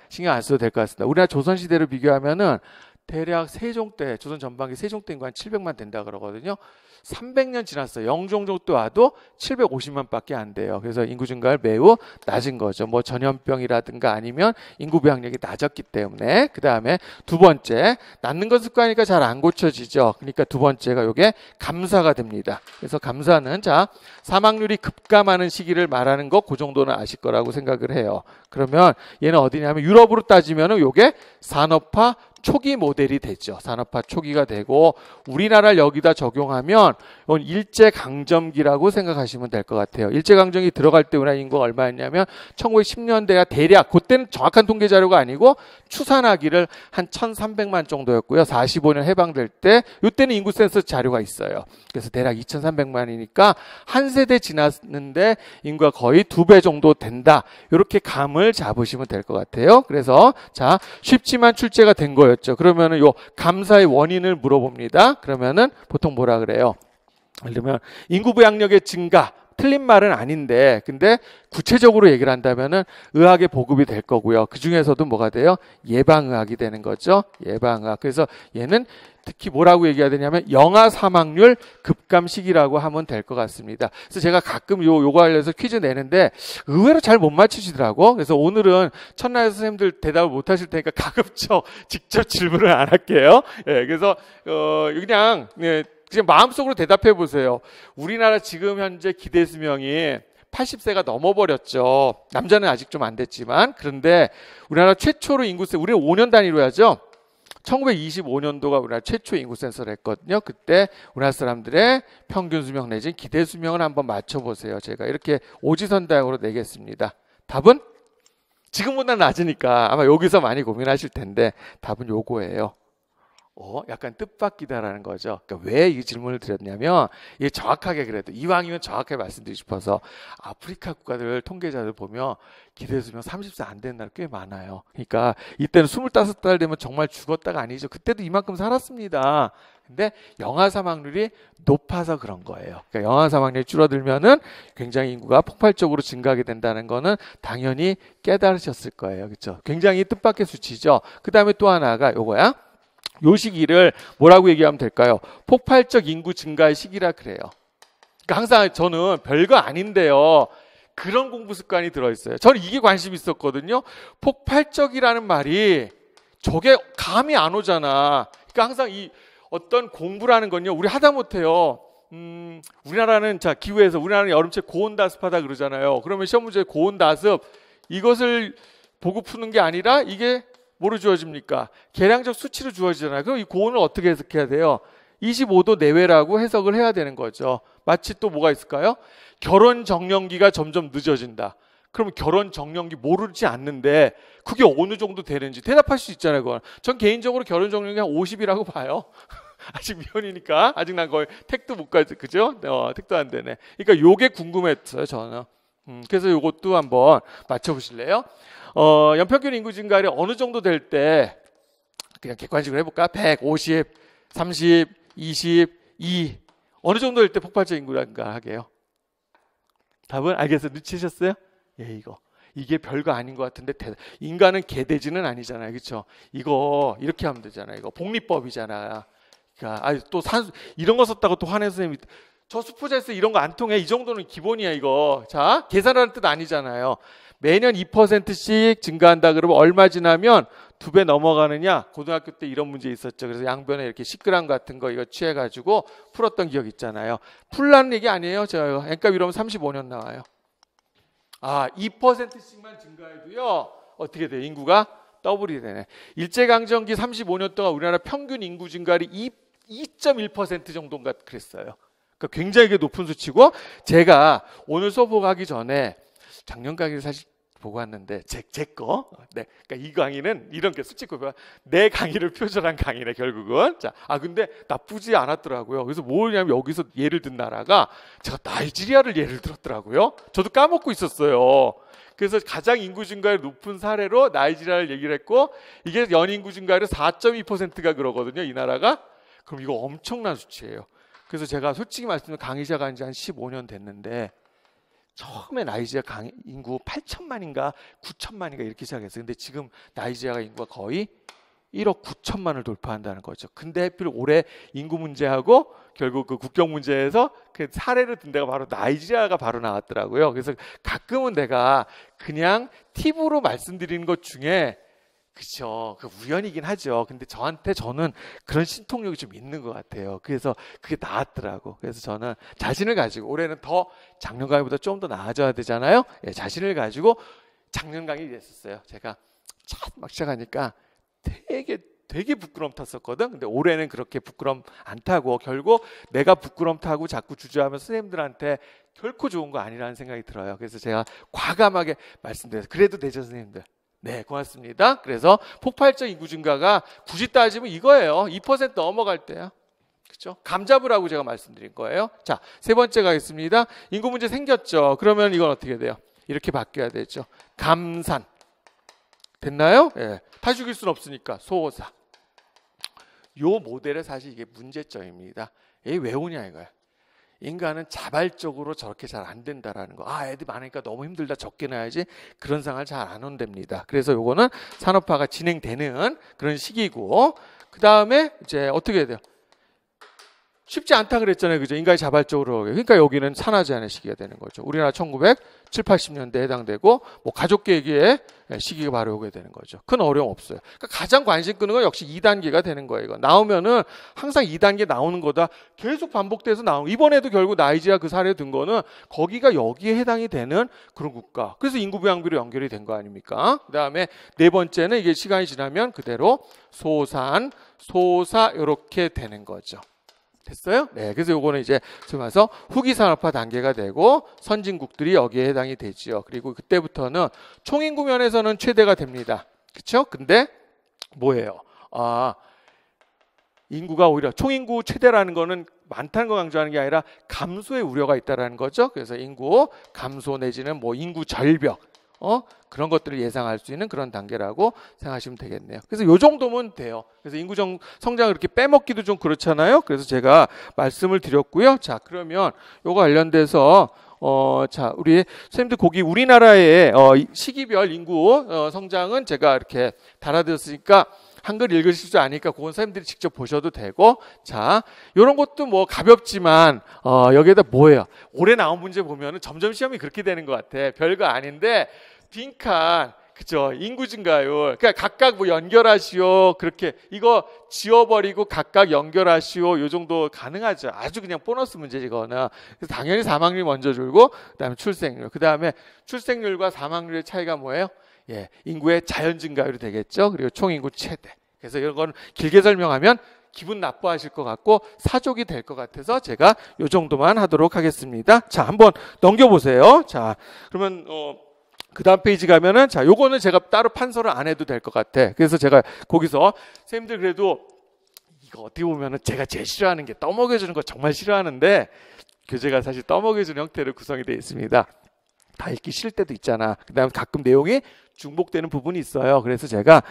신경 안 써도 될 것 같습니다. 우리나라 조선시대로 비교하면은 대략 세종 때, 조선 전반기 세종 때 인구 한 700만 된다 그러거든요. 300년 지났어요. 영종정 때 와도 750만 밖에 안 돼요. 그래서 인구 증가가 매우 낮은 거죠. 뭐 전염병이라든가 아니면 인구 부양력이 낮았기 때문에. 그 다음에 두 번째, 낳는 것 습관이니까 잘 안 고쳐지죠. 그러니까 두 번째가 요게 감사가 됩니다. 그래서 감사는 자, 사망률이 급감하는 시기를 말하는 거 그 정도는 아실 거라고 생각을 해요. 그러면 얘는 어디냐면 유럽으로 따지면은 요게 산업화 초기 모델이 되죠. 산업화 초기가 되고, 우리나라를 여기다 적용하면 이건 일제강점기라고 생각하시면 될 것 같아요. 일제강점기 들어갈 때 우리나라 인구가 얼마였냐면 1910년대가 대략, 그때는 정확한 통계 자료가 아니고 추산하기를 한 1300만 정도였고요. 45년 해방될 때 이때는 인구 센서 자료가 있어요. 그래서 대략 2300만이니까 한 세대 지났는데 인구가 거의 2배 정도 된다. 이렇게 감을 잡으시면 될 것 같아요. 그래서 자, 쉽지만 출제가 된 거예요. 그러면은 요 감사의 원인을 물어봅니다. 그러면은 보통 뭐라 그래요? 예를 들면 인구 부양력의 증가, 틀린 말은 아닌데, 근데 구체적으로 얘기를 한다면은 의학의 보급이 될 거고요. 그 중에서도 뭐가 돼요? 예방의학이 되는 거죠. 예방의학. 그래서 얘는 특히 뭐라고 얘기해야 되냐면 영아 사망률 급감 시기라고 하면 될 것 같습니다. 그래서 제가 가끔 요거 관련해서 퀴즈 내는데 의외로 잘 못 맞추시더라고. 그래서 오늘은 첫날 선생님들 대답을 못 하실 테니까 가급적 직접 질문을 안 할게요. 예, 그래서 그냥 지금 마음속으로 대답해 보세요. 우리나라 지금 현재 기대 수명이 80세가 넘어버렸죠. 남자는 아직 좀 안 됐지만. 그런데 우리나라 최초로 인구세, 우리는 5년 단위로 하죠. 1925년도가 우리나라 최초 인구 센서를 했거든요. 그때 우리나라 사람들의 평균 수명 내지 기대 수명을 한번 맞춰보세요. 제가 이렇게 오지선다형으로 내겠습니다. 답은? 지금보다 낮으니까 아마 여기서 많이 고민하실 텐데 답은 요거예요. 약간 뜻밖이다라는 거죠. 그러니까 왜 이 질문을 드렸냐면, 이게 정확하게 그래도 이왕이면 정확하게 말씀드리고 싶어서, 아프리카 국가들 통계자들 보면 기대 수명 30세 안 되는 나라 꽤 많아요. 그러니까 이때는 25살 되면 정말 죽었다가 아니죠. 그때도 이만큼 살았습니다. 근데 영아 사망률이 높아서 그런 거예요. 그러니까 영아 사망률이 줄어들면은 굉장히 인구가 폭발적으로 증가하게 된다는 거는 당연히 깨달으셨을 거예요. 그렇죠? 굉장히 뜻밖의 수치죠. 그 다음에 또 하나가 요거야. 요 시기를 뭐라고 얘기하면 될까요? 폭발적 인구 증가의 시기라 그래요. 그러니까 항상 저는 별거 아닌데요. 그런 공부 습관이 들어있어요. 저는 이게 관심이 있었거든요. 폭발적이라는 말이 저게 감이 안 오잖아. 그러니까 항상 이 어떤 공부라는 건요, 우리 하다못해요. 우리나라는 자 기후에서 우리나라는 여름철 고온다습하다 그러잖아요. 그러면 시험 문제 고온다습 이것을 보고 푸는 게 아니라 이게 뭐로 주어집니까? 계량적 수치로 주어지잖아요. 그럼 이 고온을 어떻게 해석해야 돼요? 25도 내외라고 해석을 해야 되는 거죠. 마치 또 뭐가 있을까요? 결혼 정년기가 점점 늦어진다. 그러면 결혼 정년기 모르지 않는데 그게 어느 정도 되는지 대답할 수 있잖아요. 그건. 전 개인적으로 결혼 정년기 한 50이라고 봐요. 아직 미혼이니까 아직 난 거의 택도 못 가지, 그죠? 택도 안 되네. 그러니까 요게 궁금했어요, 저는. 그래서 요것도 한번 맞춰보실래요? 연평균 인구 증가율이 어느 정도 될 때 그냥 객관식으로 해볼까? 150, 30, 20, 2 어느 정도 될 때 폭발적 인구가 하게요? 답은 알겠어요? 눈치채셨어요? 예, 이게 별거 아닌 것 같은데 인간은 개돼지는 아니잖아요, 그렇죠? 이거 이렇게 하면 되잖아요. 이거 복리법이잖아. 그러니까 또 이런 거 썼다고 또 화내 선생님이 저 수포자에서 이런 거 안 통해. 이 정도는 기본이야 이거. 자, 계산하는 뜻 아니잖아요. 매년 2%씩 증가한다 그러면 얼마 지나면 2배 넘어가느냐? 고등학교 때 이런 문제 있었죠. 그래서 양변에 이렇게 10g 같은 거 이거 취해가지고 풀었던 기억 있잖아요. 풀라는 얘기 아니에요. 제가 N값 이러면 35년 나와요. 2%씩만 증가해도요. 어떻게 돼요? 인구가 더블이 되네. 일제강점기 35년 동안 우리나라 평균 인구 증가율이 2.1% 정도인가 그랬어요. 그러니까 굉장히 높은 수치고 제가 오늘 수업을 하기 전에 작년 강의를 사실 보고 왔는데 제 거. 네. 그러니까 이 강의는 이런 게 수치고 내 강의를 표절한 강의네 결국은. 자, 근데 나쁘지 않았더라고요. 그래서 뭐냐면 여기서 예를 든 나라가 제가 나이지리아를 예를 들었더라고요. 저도 까먹고 있었어요. 그래서 가장 인구 증가율이 높은 사례로 나이지리아를 얘기를 했고 이게 연인구 증가율이 4.2%가 그러거든요. 이 나라가. 그럼 이거 엄청난 수치예요. 그래서 제가 솔직히 말씀드리면 강의 시작한 지 한 15년 됐는데 처음에 나이지리아 인구 8천만인가 9천만인가 이렇게 시작했어요. 근데 지금 나이지리아가 인구가 거의 1억 9천만을 돌파한다는 거죠. 근데 하필 올해 인구 문제하고 결국 그 국경 문제에서 그 사례를 든 데가 바로 나이지리아가 바로 나왔더라고요. 그래서 가끔은 내가 그냥 팁으로 말씀드리는 것 중에 그렇죠. 그 우연이긴 하죠. 근데 저는 그런 신통력이 좀 있는 것 같아요. 그래서 그게 나았더라고. 그래서 저는 자신을 가지고 올해는 더 작년 강의보다 좀 더 나아져야 되잖아요. 예, 자신을 가지고 작년 강의 이랬었어요. 제가 막 시작하니까 되게 부끄럼 탔었거든. 근데 올해는 그렇게 부끄럼 안 타고 결국 내가 부끄럼 타고 자꾸 주저하면 선생님들한테 결코 좋은 거 아니라는 생각이 들어요. 그래서 제가 과감하게 말씀드려요. 그래도 되죠, 선생님들. 네, 고맙습니다. 그래서 폭발적 인구 증가가 굳이 따지면 이거예요. 2% 넘어갈 때요. 그렇죠? 감 잡으라고 제가 말씀드린 거예요. 자, 세 번째 가겠습니다. 인구 문제 생겼죠. 그러면 이건 어떻게 돼요? 이렇게 바뀌어야 되죠. 감산. 됐나요? 예. 다 죽일 수는 없으니까 소사. 요 모델의 사실 이게 문제점입니다. 왜 오냐 이거야. 인간은 자발적으로 저렇게 잘 안 된다라는 거. 애들이 많으니까 너무 힘들다 적게 놔야지 그런 상황을 잘 안 온답니다. 그래서 요거는 산업화가 진행되는 그런 시기고 그 다음에 이제 어떻게 해야 돼요? 쉽지 않다 그랬잖아요. 그죠? 인간이 자발적으로. 그러니까 여기는 산화 제한의 시기가 되는 거죠. 우리나라 1970, 80년대에 해당되고 뭐 가족 계획의 시기가 바로 오게 되는 거죠. 큰 어려움 없어요. 그러니까 가장 관심 끄는 건 역시 2단계가 되는 거예요. 이거. 나오면은 항상 2단계 나오는 거다. 계속 반복돼서 나오고 이번에도 결국 나이지리아 그 사례 든 거는 거기가 여기에 해당이 되는 그런 국가. 그래서 인구 부양비로 연결이 된 거 아닙니까? 그다음에 네 번째는 이게 시간이 지나면 그대로 소사 이렇게 되는 거죠. 됐어요? 네, 그래서 요거는 이제 소위 말해서 후기 산업화 단계가 되고 선진국들이 여기에 해당이 되지요. 그리고 그때부터는 총인구 면에서는 최대가 됩니다. 그렇죠? 근데 뭐예요? 인구가 오히려 총인구 최대라는 거는 많다는 거 강조하는 게 아니라 감소의 우려가 있다라는 거죠. 그래서 인구 감소 내지는 뭐 인구 절벽 그런 것들을 예상할 수 있는 그런 단계라고 생각하시면 되겠네요. 그래서 요 정도면 돼요. 그래서 인구 성장을 이렇게 빼먹기도 좀 그렇잖아요. 그래서 제가 말씀을 드렸고요. 자, 그러면 요거 관련돼서 자, 우리 선생님들 거기 우리나라의 시기별 인구 성장은 제가 이렇게 달아드렸으니까 한글 읽으실 줄 아니까 그건 선생님들이 직접 보셔도 되고, 자, 요런 것도 뭐 가볍지만, 여기에다 뭐예요? 올해 나온 문제 보면은 점점 시험이 그렇게 되는 것 같아. 별거 아닌데, 빈칸, 그죠? 인구 증가율. 그러니까 각각 뭐 연결하시오. 그렇게 이거 지워버리고 각각 연결하시오. 요 정도 가능하죠. 아주 그냥 보너스 문제지, 이거는. 그래서 당연히 사망률 먼저 줄고, 그 다음에 출생률. 그 다음에 출생률과 사망률의 차이가 뭐예요? 예, 인구의 자연 증가율이 되겠죠. 그리고 총인구 최대. 그래서 이런 건 길게 설명하면 기분 나빠하실 것 같고 사족이 될 것 같아서 제가 요 정도만 하도록 하겠습니다. 자, 한번 넘겨보세요. 자, 그러면 그 다음 페이지 가면은, 자, 요거는 제가 따로 판서를 안 해도 될 것 같아. 그래서 제가 거기서, 선생님들 그래도, 이거 어떻게 보면은 제가 제일 싫어하는 게 떠먹여주는 거 정말 싫어하는데, 교재가 사실 떠먹여주는 형태로 구성이 되어 있습니다. 다 읽기 싫을 때도 있잖아. 그 다음에 가끔 내용이 중복되는 부분이 있어요. 그래서 제가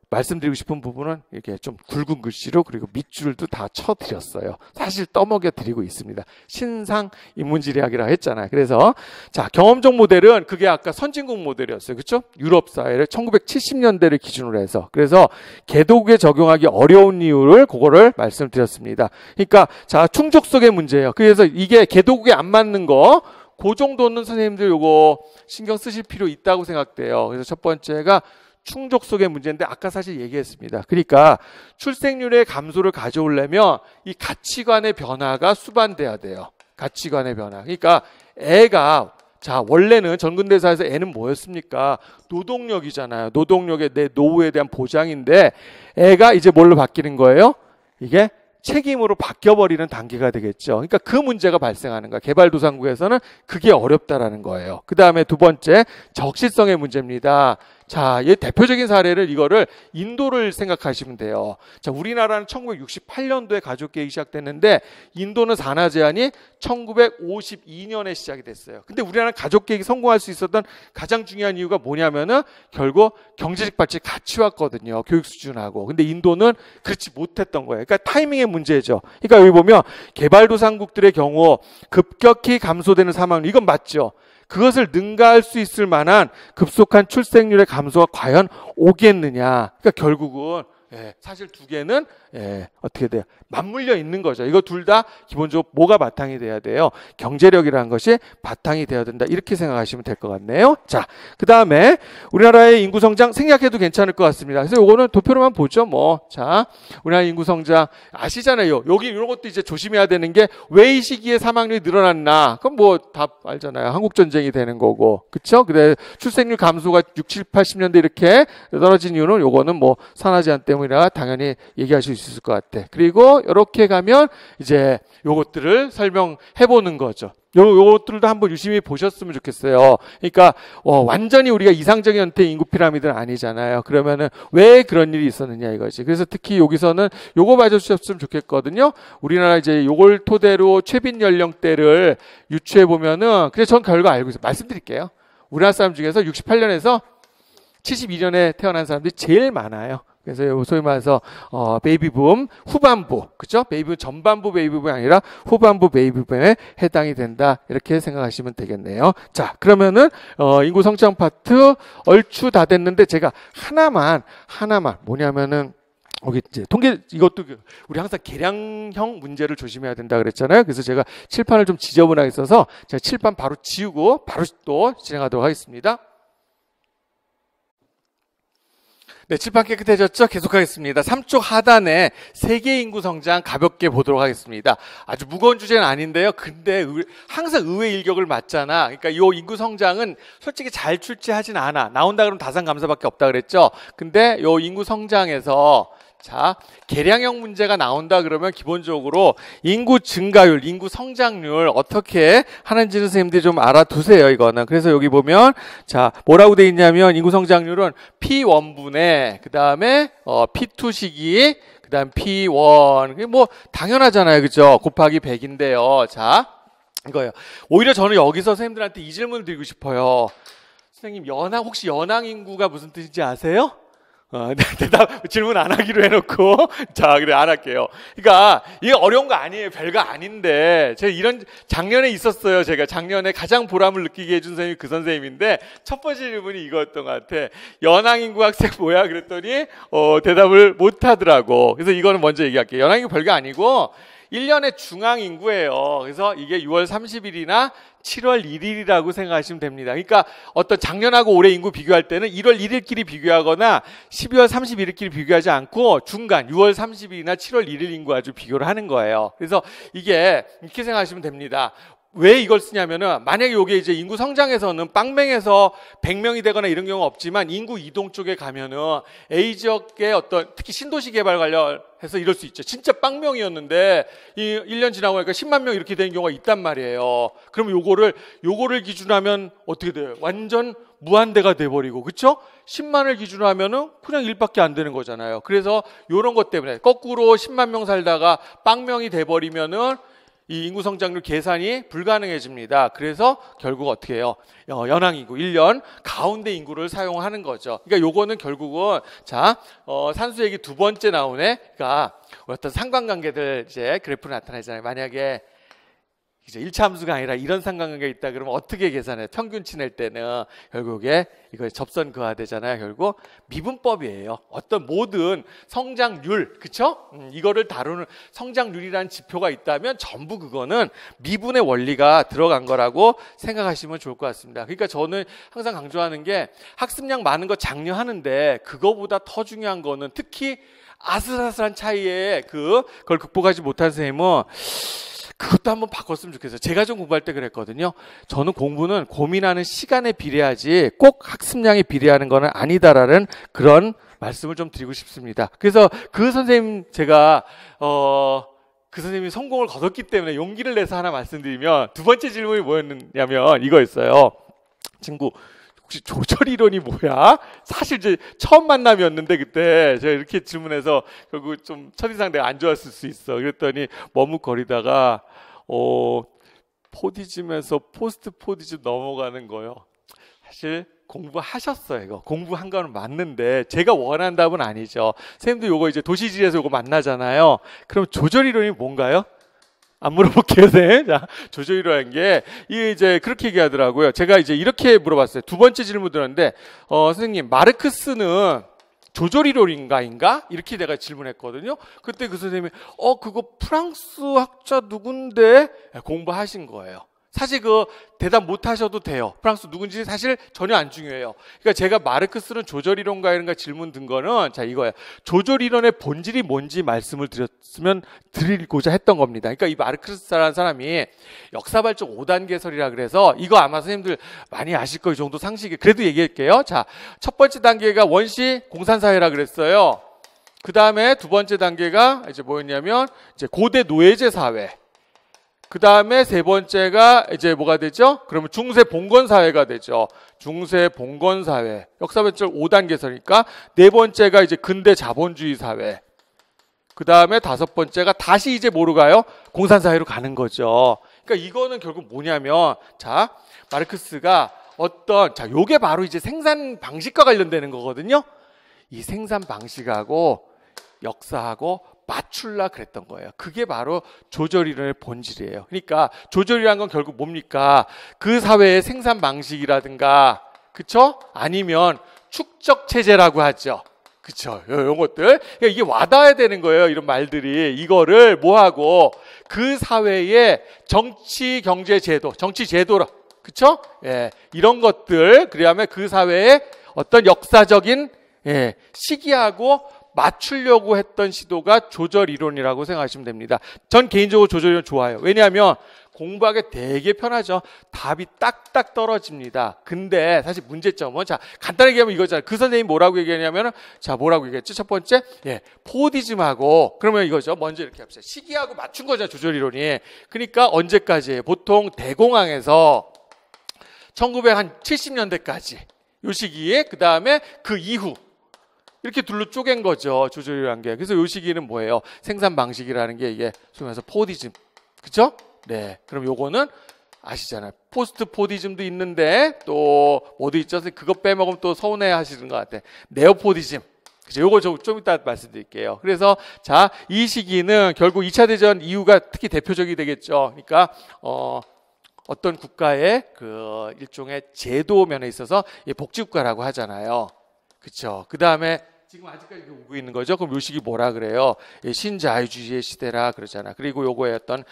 말씀드리고 싶은 부분은 이렇게 좀 굵은 글씨로 그리고 밑줄도 다 쳐드렸어요. 사실 떠먹여 드리고 있습니다. 신상 인문지리학이라 했잖아요. 그래서 자, 경험적 모델은 그게 아까 선진국 모델이었어요. 그렇죠? 유럽 사회를 1970년대를 기준으로 해서, 그래서 개도국에 적용하기 어려운 이유를 그거를 말씀드렸습니다. 그러니까 자, 충족속의 문제예요. 그래서 이게 개도국에 안 맞는 거, 그 정도는 선생님들 요거 신경 쓰실 필요 있다고 생각돼요. 그래서 첫 번째가 충족속의 문제인데 아까 사실 얘기했습니다. 그러니까 출생률의 감소를 가져오려면 이 가치관의 변화가 수반돼야 돼요. 가치관의 변화. 그러니까 애가, 자, 원래는 전근대사에서 애는 뭐였습니까? 노동력이잖아요. 노동력의 내 노후에 대한 보장인데 애가 이제 뭘로 바뀌는 거예요? 이게 책임으로 바뀌어버리는 단계가 되겠죠. 그러니까 그 문제가 발생하는 거야. 개발도상국에서는 그게 어렵다라는 거예요. 그 다음에 두 번째, 적시성의 문제입니다. 자, 이 대표적인 사례를 이거를 인도를 생각하시면 돼요. 자, 우리나라는 1968년도에 가족계획이 시작됐는데 인도는 산하 제한이 1952년에 시작이 됐어요. 근데 우리나라는 가족계획이 성공할 수 있었던 가장 중요한 이유가 뭐냐면은 결국 경제적 발전이 같이 왔거든요. 교육 수준하고. 근데 인도는 그렇지 못했던 거예요. 그러니까 타이밍의 문제죠. 그러니까 여기 보면 개발도상국들의 경우 급격히 감소되는 사망률, 이건 맞죠. 그것을 능가할 수 있을 만한 급속한 출생률의 감소가 과연 오겠느냐. 그러니까 결국은 사실 두 개는 어떻게 돼요? 맞물려 있는 거죠. 이거 둘 다 기본적으로 뭐가 바탕이 돼야 돼요? 경제력이라는 것이 바탕이 되어야 된다. 이렇게 생각하시면 될 것 같네요. 자, 그 다음에 우리나라의 인구 성장 생략해도 괜찮을 것 같습니다. 그래서 요거는 도표로만 보죠. 뭐, 자, 우리나라 인구 성장 아시잖아요. 여기 이런 것도 이제 조심해야 되는 게 왜 이 시기에 사망률이 늘어났나? 그럼 뭐 답 알잖아요. 한국 전쟁이 되는 거고, 그렇죠? 근데 출생률 감소가 60, 70, 80년대 이렇게 떨어진 이유는 요거는 뭐 산화 제한 때문이라 당연히 얘기하실 수 있을 것 같아. 그리고 이렇게 가면 이제 요것들을 설명해 보는 거죠. 요것들도 한번 유심히 보셨으면 좋겠어요. 그러니까 완전히 우리가 이상적인 형태의 인구 피라미드는 아니잖아요. 그러면은 왜 그런 일이 있었느냐 이거지. 그래서 특히 여기서는 요거 봐주셨으면 좋겠거든요. 우리나라 이제 요걸 토대로 최빈 연령대를 유추해 보면은, 그래서 전 결과 알고 있어요. 말씀드릴게요. 우리나라 사람 중에서 68년에서 72년에 태어난 사람들이 제일 많아요. 그래서 소위 말해서 베이비붐 후반부, 그렇죠? 베이비붐 전반부 베이비붐이 아니라 후반부 베이비붐에 해당이 된다. 이렇게 생각하시면 되겠네요. 자, 그러면은 인구 성장 파트 얼추 다 됐는데 제가 하나만 뭐냐면은 여기 이제 통계, 이것도 우리 항상 계량형 문제를 조심해야 된다 그랬잖아요. 그래서 제가 칠판을 좀 지저분하게 써서 제가 칠판 바로 지우고 바로 또 진행하도록 하겠습니다. 네, 칠판 깨끗해졌죠? 계속하겠습니다. 3쪽 하단에 세계 인구 성장 가볍게 보도록 하겠습니다. 아주 무거운 주제는 아닌데요. 근데 항상 의외 일격을 맞잖아. 그러니까 이 인구 성장은 솔직히 잘 출제하진 않아. 나온다 그러면 다산감사밖에 없다 그랬죠. 근데 이 인구 성장에서 자, 계량형 문제가 나온다 그러면 기본적으로 인구 증가율, 인구 성장률 어떻게 하는지는 선생님들이 좀 알아두세요, 이거는. 그래서 여기 보면, 자, 뭐라고 돼 있냐면, 인구 성장률은 P1분의, 그 다음에, P2 시기, 그 다음 P1. 그게 뭐, 당연하잖아요, 그죠? 곱하기 100인데요. 자, 이거예요. 오히려 저는 여기서 선생님들한테 이 질문을 드리고 싶어요. 선생님, 혹시 연항 인구가 무슨 뜻인지 아세요? 대답, 질문 안 하기로 해놓고. 자, 그래, 안 할게요. 그러니까, 이게 어려운 거 아니에요. 별거 아닌데. 제가 작년에 있었어요. 제가 작년에 가장 보람을 느끼게 해준 선생님이 그 선생님인데, 첫 번째 질문이 이거였던 것 같아. 연항인구 학생 뭐야? 그랬더니, 대답을 못 하더라고. 그래서 이거는 먼저 얘기할게요. 연항인구 별거 아니고, 1년의 중앙인구예요. 그래서 이게 6월 30일이나 7월 1일이라고 생각하시면 됩니다. 그러니까 어떤 작년하고 올해 인구 비교할 때는 1월 1일끼리 비교하거나 12월 31일끼리 비교하지 않고 중간 6월 30일이나 7월 1일 인구 아주 비교를 하는 거예요. 그래서 이게 이렇게 생각하시면 됩니다. 왜 이걸 쓰냐면은 만약에 이게 이제 인구 성장에서는 빵맹에서 100명이 되거나 이런 경우는 없지만 인구 이동 쪽에 가면은 A 지역의 어떤 특히 신도시 개발 관련해서 이럴 수 있죠. 진짜 빵명이었는데 이 1년 지나고 나니까 10만 명 이렇게 되는 경우가 있단 말이에요. 그럼 요거를 기준으로 하면 어떻게 돼요? 완전 무한대가 돼버리고, 그쵸? 10만을 기준으로 하면은 그냥 1밖에 안 되는 거잖아요. 그래서 요런 것 때문에 거꾸로 10만 명 살다가 빵명이 돼버리면은 이 인구 성장률 계산이 불가능해집니다. 그래서 결국 어떻게 해요? 연항인구 1년 가운데 인구를 사용하는 거죠. 그러니까 요거는 결국은 산수 얘기 두 번째 나오네. 그러니까 어떤 상관관계들 이제 그래프로 나타나잖아요. 만약에 이제 1차 함수가 아니라 이런 상관관계가 있다 그러면 어떻게 계산해요? 평균치 낼 때는 결국에 이거 접선 그하되잖아요. 결국 미분법이에요. 어떤 모든 성장률, 그쵸? 이거를 다루는 성장률이라는 지표가 있다면 전부 그거는 미분의 원리가 들어간 거라고 생각하시면 좋을 것 같습니다. 그러니까 저는 항상 강조하는 게 학습량 많은 거 장려하는데 그거보다 더 중요한 거는 특히 아슬아슬한 차이에 그걸 극복하지 못한 선생님은 그것도 한번 바꿨으면 좋겠어요. 제가 좀 공부할 때 그랬거든요. 저는 공부는 고민하는 시간에 비례하지 꼭 학습량에 비례하는 건 아니다라는 그런 말씀을 좀 드리고 싶습니다. 그래서 그 선생님 제가 그 선생님이 성공을 거뒀기 때문에 용기를 내서 하나 말씀드리면 두 번째 질문이 뭐였냐면 이거였어요. 친구 혹시 조절 이론이 뭐야? 사실 이제 처음 만남이었는데 그때 제가 이렇게 질문해서 결국 좀 첫인상 내가 안 좋았을 수 있어. 그랬더니 머뭇거리다가 포디즘에서 포스트 포디즘 넘어가는 거요. 사실 공부하셨어요. 이거 공부한 거는 맞는데 제가 원하는 답은 아니죠. 선생님도 요거 이제 도시지리에서 요거 만나잖아요. 그럼 조절 이론이 뭔가요? 안 물어볼게요, 네. 자, 조절이라는 게, 이게 이제 그렇게 얘기하더라고요. 제가 이제 이렇게 물어봤어요. 두 번째 질문 들었는데, 선생님, 마르크스는 조절이론인가? 이렇게 내가 질문했거든요. 그때 그 선생님이, 그거 프랑스 학자 누군데? 공부하신 거예요. 사실 대답 못 하셔도 돼요. 프랑스 누군지 사실 전혀 안 중요해요. 그러니까 제가 마르크스는 조절이론가 이런가 질문 든 거는 이거예요. 조절이론의 본질이 뭔지 말씀을 드리고자 했던 겁니다. 그러니까 이 마르크스라는 사람이 역사발전 5단계설이라 그래서 이거 아마 선생님들 많이 아실 거 이 정도 상식이 그래도 얘기할게요. 첫 번째 단계가 원시 공산사회라 그랬어요. 그 다음에 두 번째 단계가 이제 뭐였냐면 이제 고대 노예제 사회. 그 다음에 세 번째가 이제 뭐가 되죠? 그러면 중세 봉건 사회가 되죠. 중세 봉건 사회. 역사발전 5단계서니까 네 번째가 이제 근대 자본주의 사회. 그 다음에 다섯 번째가 다시 이제 뭐로 가요? 공산 사회로 가는 거죠. 그러니까 이거는 결국 뭐냐면 마르크스가 요게 바로 이제 생산 방식과 관련되는 거거든요. 이 생산 방식하고 역사하고 맞출라 그랬던 거예요. 그게 바로 조절이론의 본질이에요. 그러니까 조절이라는 건 결국 뭡니까? 그 사회의 생산 방식이라든가, 그쵸? 아니면 축적 체제라고 하죠. 그쵸? 이런 것들. 그러니까 이게 와닿아야 되는 거예요. 이런 말들이. 이거를 뭐하고 그 사회의 정치, 경제 제도, 정치 제도라. 그쵸? 예. 이런 것들. 그러면 그 사회의 어떤 역사적인 시기하고 맞추려고 했던 시도가 조절 이론이라고 생각하시면 됩니다. 전 개인적으로 조절 이론 좋아요. 왜냐하면 공부하기 되게 편하죠. 답이 딱딱 떨어집니다. 근데 사실 문제점은 간단하게 하면 이거잖아요. 그 선생님이 뭐라고 얘기하냐면 뭐라고 얘기했죠? 첫 번째 포디즘하고 그러면 이거죠. 먼저 이렇게 합시다. 시기하고 맞춘 거잖아요. 조절 이론이. 그러니까 언제까지? 보통 대공황에서 1970년대까지 요 시기에 그 다음에 그 이후 이렇게 둘로 쪼갠 거죠. 조절이라는 게. 그래서 요 시기는 뭐예요? 생산 방식이라는 게 이게 소위 말해서 포디즘. 그쵸? 네. 그럼 요거는 아시잖아요. 포스트 포디즘도 있는데 또 뭐도 있죠? 그거 빼먹으면 또 서운해 하시는 것 같아. 네오포디즘. 그죠? 요거 좀 이따 말씀드릴게요. 그래서 자, 이 시기는 결국 2차 대전 이후가 특히 대표적이 되겠죠. 그러니까 어떤 국가의 그 일종의 제도 면에 있어서 복지국가라고 하잖아요. 그렇죠? 그 다음에 지금 아직까지 오고 있는 거죠. 그럼 요 시기 뭐라 그래요? 신자유주의의 시대라 그러잖아. 그리고 요거의 어떤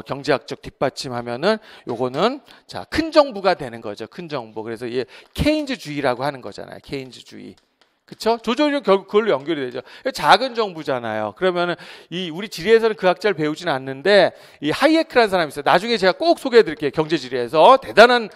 경제학적 뒷받침하면은 요거는 자, 큰 정부가 되는 거죠. 큰 정부. 그래서 케인즈주의라고 하는 거잖아요. 케인즈주의. 그렇죠? 조조는 결국 그걸로 연결이 되죠. 작은 정부잖아요. 그러면은 우리 지리에서는 그 학자를 배우지는 않는데 이 하이에크라는 사람이 있어요. 나중에 제가 꼭 소개해드릴게요. 경제지리에서 대단한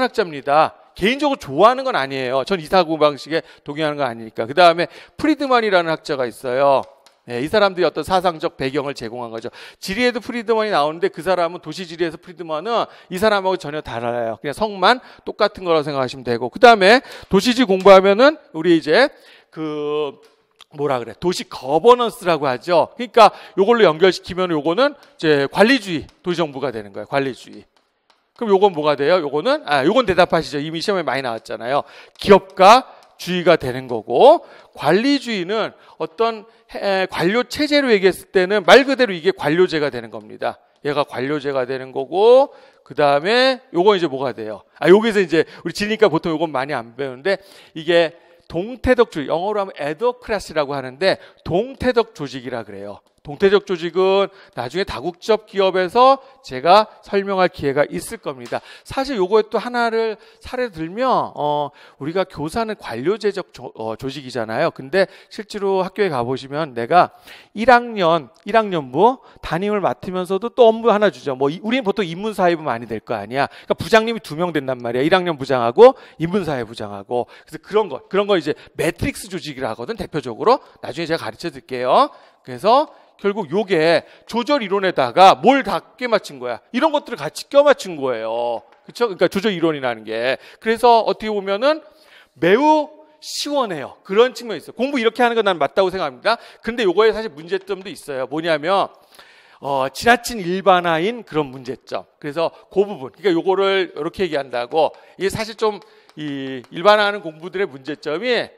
학자입니다. 개인적으로 좋아하는 건 아니에요. 전 이 사고 방식에 동의하는 건 아니니까. 그 다음에 프리드먼이라는 학자가 있어요. 네, 이 사람들이 어떤 사상적 배경을 제공한 거죠. 지리에도 프리드먼이 나오는데 그 사람은 도시지리에서 프리드먼은 이 사람하고 전혀 달라요. 그냥 성만 똑같은 거라고 생각하시면 되고, 그 다음에 도시지 공부하면은 우리 이제 도시 거버넌스라고 하죠. 그러니까 요걸로 연결시키면 요거는 이제 관리주의 도시정부가 되는 거예요. 관리주의. 그럼 요건 뭐가 돼요? 요건 대답하시죠. 이미 시험에 많이 나왔잖아요. 기업가 주의가 되는 거고, 관리주의는 어떤 관료 체제로 얘기했을 때는 말 그대로 이게 관료제가 되는 겁니다. 얘가 관료제가 되는 거고, 그 다음에 요건 이제 뭐가 돼요? 여기서 이제 우리 지니까 보통 요건 많이 안 배우는데, 이게 동태덕주의, 영어로 하면 에더크라시라고 하는데 동태덕 조직이라 그래요. 동태적 조직은 나중에 다국적 기업에서 제가 설명할 기회가 있을 겁니다. 사실 요거에 또 하나를 사례 들면 우리가 교사는 관료제적 조직이잖아요. 근데 실제로 학교에 가보시면 내가 1학년부 담임을 맡으면서도 또 업무 하나 주죠. 우리는 보통 인문사회부 많이 될 거 아니야. 그러니까 부장님이 2명 된단 말이야. 1학년 부장하고 인문사회 부장하고. 그래서 그런 거 이제 매트릭스 조직이라 하거든. 대표적으로 나중에 제가 가르쳐 드릴게요. 그래서 결국 요게 조절 이론에다가 뭘 다 껴맞춘 거야. 이런 것들을 같이 껴맞춘 거예요. 그렇죠? 그러니까 조절 이론이라는 게. 그래서 어떻게 보면은 매우 시원해요. 그런 측면이 있어요. 공부 이렇게 하는 건 난 맞다고 생각합니다. 근데 요거에 사실 문제점도 있어요. 뭐냐면 지나친 일반화인 그런 문제점. 그래서 그 부분. 그러니까 요거를 이렇게 얘기한다고. 이게 사실 좀 이 일반화하는 공부들의 문제점이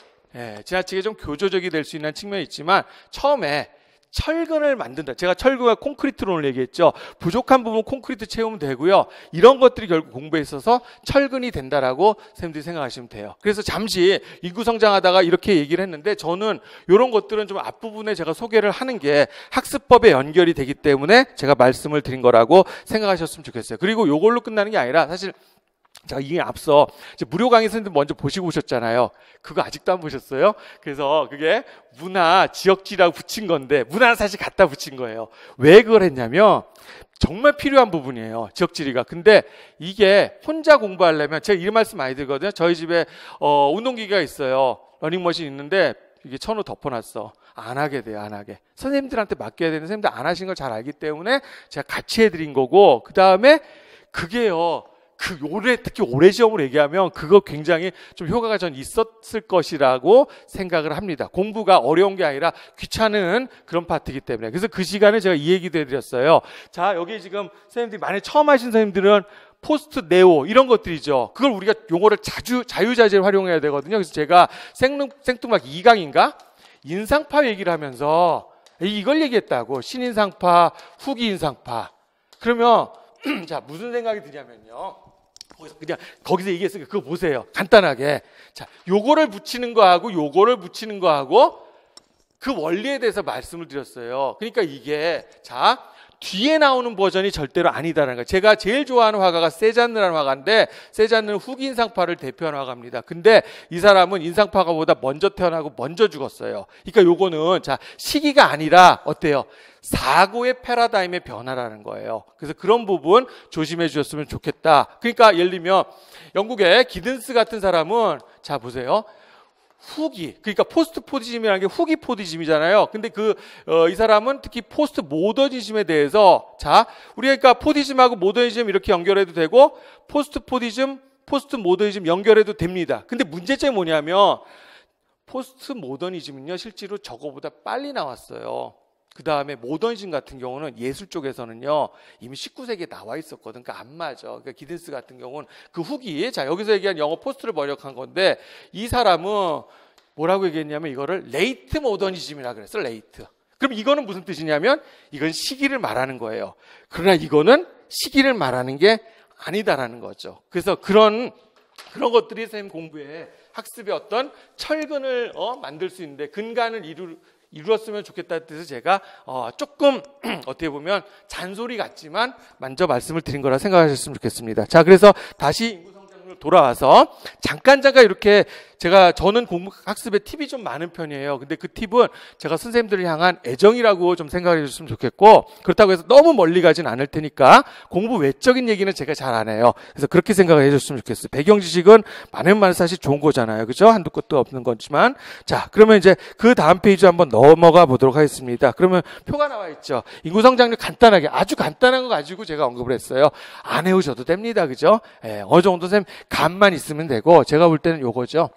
지나치게 좀 교조적이 될 수 있는 측면이 있지만 처음에 철근을 만든다. 제가 철근과 콘크리트론을 얘기했죠. 부족한 부분 콘크리트 채우면 되고요. 이런 것들이 결국 공부에 있어서 철근이 된다라고 선생님들이 생각하시면 돼요. 그래서 잠시 인구 성장하다가 이렇게 얘기를 했는데 저는 이런 것들은 좀 앞부분에 제가 소개를 하는 게 학습법에 연결이 되기 때문에 제가 말씀을 드린 거라고 생각하셨으면 좋겠어요. 그리고 이걸로 끝나는 게 아니라 사실 제가 이게 앞서 무료 강의 선생님들 먼저 보시고 오셨잖아요. 그거 아직도 안 보셨어요? 그래서 그게 문화 지역지라고 붙인 건데 문화는 사실 갖다 붙인 거예요. 왜 그걸 했냐면 정말 필요한 부분이에요. 지역지리가. 근데 이게 혼자 공부하려면 제가 이 말씀 많이 드리거든요. 저희 집에 운동기계가 있어요. 러닝머신 있는데 이게 천으로 덮어놨어. 안 하게 돼요. 안 하게. 선생님들한테 맡겨야 되는 선생님들 안 하신 걸 잘 알기 때문에 제가 같이 해드린 거고, 그 다음에 그게요. 특히 올해 시험으로 얘기하면 그거 굉장히 좀 효과가 전 있었을 것이라고 생각을 합니다. 공부가 어려운 게 아니라 귀찮은 그런 파트이기 때문에. 그래서 그 시간에 제가 이 얘기도 해드렸어요. 자, 여기 지금 선생님들이 만약에 처음 하신 선생님들은 포스트 네오 이런 것들이죠. 그걸 우리가 용어를 자유자재로 활용해야 되거든요. 그래서 제가 생뚱막 2강인가? 인상파 얘기를 하면서 이걸 얘기했다고. 신인상파, 후기인상파. 그러면 자, 무슨 생각이 드냐면요. 거기서 얘기했으니까 그거 보세요. 간단하게. 자, 요거를 붙이는 거하고 요거를 붙이는 거하고 그 원리에 대해서 말씀을 드렸어요. 그러니까 이게 자, 뒤에 나오는 버전이 절대로 아니다라는 거예요. 제가 제일 좋아하는 화가가 세잔느라는 화가인데 세잔느는 후기 인상파를 대표하는 화가입니다. 근데 이 사람은 인상파가보다 먼저 태어나고 먼저 죽었어요. 그러니까 요거는 자, 시기가 아니라 어때요? 사고의 패러다임의 변화라는 거예요. 그래서 그런 부분 조심해 주셨으면 좋겠다. 그러니까 예를 들면 영국의 기든스 같은 사람은 자 보세요. 후기, 그러니까 포스트 포디즘이라는 게 후기 포디즘이잖아요. 근데 이 사람은 특히 포스트 모더니즘에 대해서 자, 우리가 그러니까 포디즘하고 모더니즘 이렇게 연결해도 되고 포스트 포디즘, 포스트 모더니즘 연결해도 됩니다. 근데 문제점이 뭐냐면 포스트 모더니즘은요, 실제로 저거보다 빨리 나왔어요. 그 다음에 모더니즘 같은 경우는 예술 쪽에서는요 이미 19세기에 나와 있었거든. 그러니까 안 맞아. 그러니까 기든스 같은 경우는 그 후기, 자 여기서 얘기한 영어 포스트를 번역한 건데 이 사람은 뭐라고 얘기했냐면 이거를 레이트 모더니즘이라 그랬어요. 레이트. 그럼 이거는 무슨 뜻이냐면 이건 시기를 말하는 거예요. 그러나 이거는 시기를 말하는 게 아니다라는 거죠. 그래서 그런 것들이 선생님 공부에 학습의 어떤 철근을 만들 수 있는데 근간을 이루었으면 좋겠다는 뜻에서 제가 조금 어떻게 보면 잔소리 같지만 먼저 말씀을 드린 거라 생각하셨으면 좋겠습니다. 자, 그래서 다시 인구성장률 돌아와서 잠깐 이렇게 저는 공부 학습에 팁이 좀 많은 편이에요. 근데 그 팁은 제가 선생님들을 향한 애정이라고 좀 생각해 주셨으면 좋겠고, 그렇다고 해서 너무 멀리 가진 않을 테니까 공부 외적인 얘기는 제가 잘 안 해요. 그래서 그렇게 생각해 주셨으면 좋겠어요. 배경 지식은 많은 사실 좋은 거잖아요. 그죠? 한두 것도 없는 거지만. 자, 그러면 이제 그 다음 페이지 한번 넘어가 보도록 하겠습니다. 그러면 표가 나와 있죠. 인구 성장률 간단하게, 아주 간단한 거 가지고 제가 언급을 했어요. 안 해오셔도 됩니다. 그죠? 어느 정도 선생님 감만 있으면 되고, 제가 볼 때는 요거죠.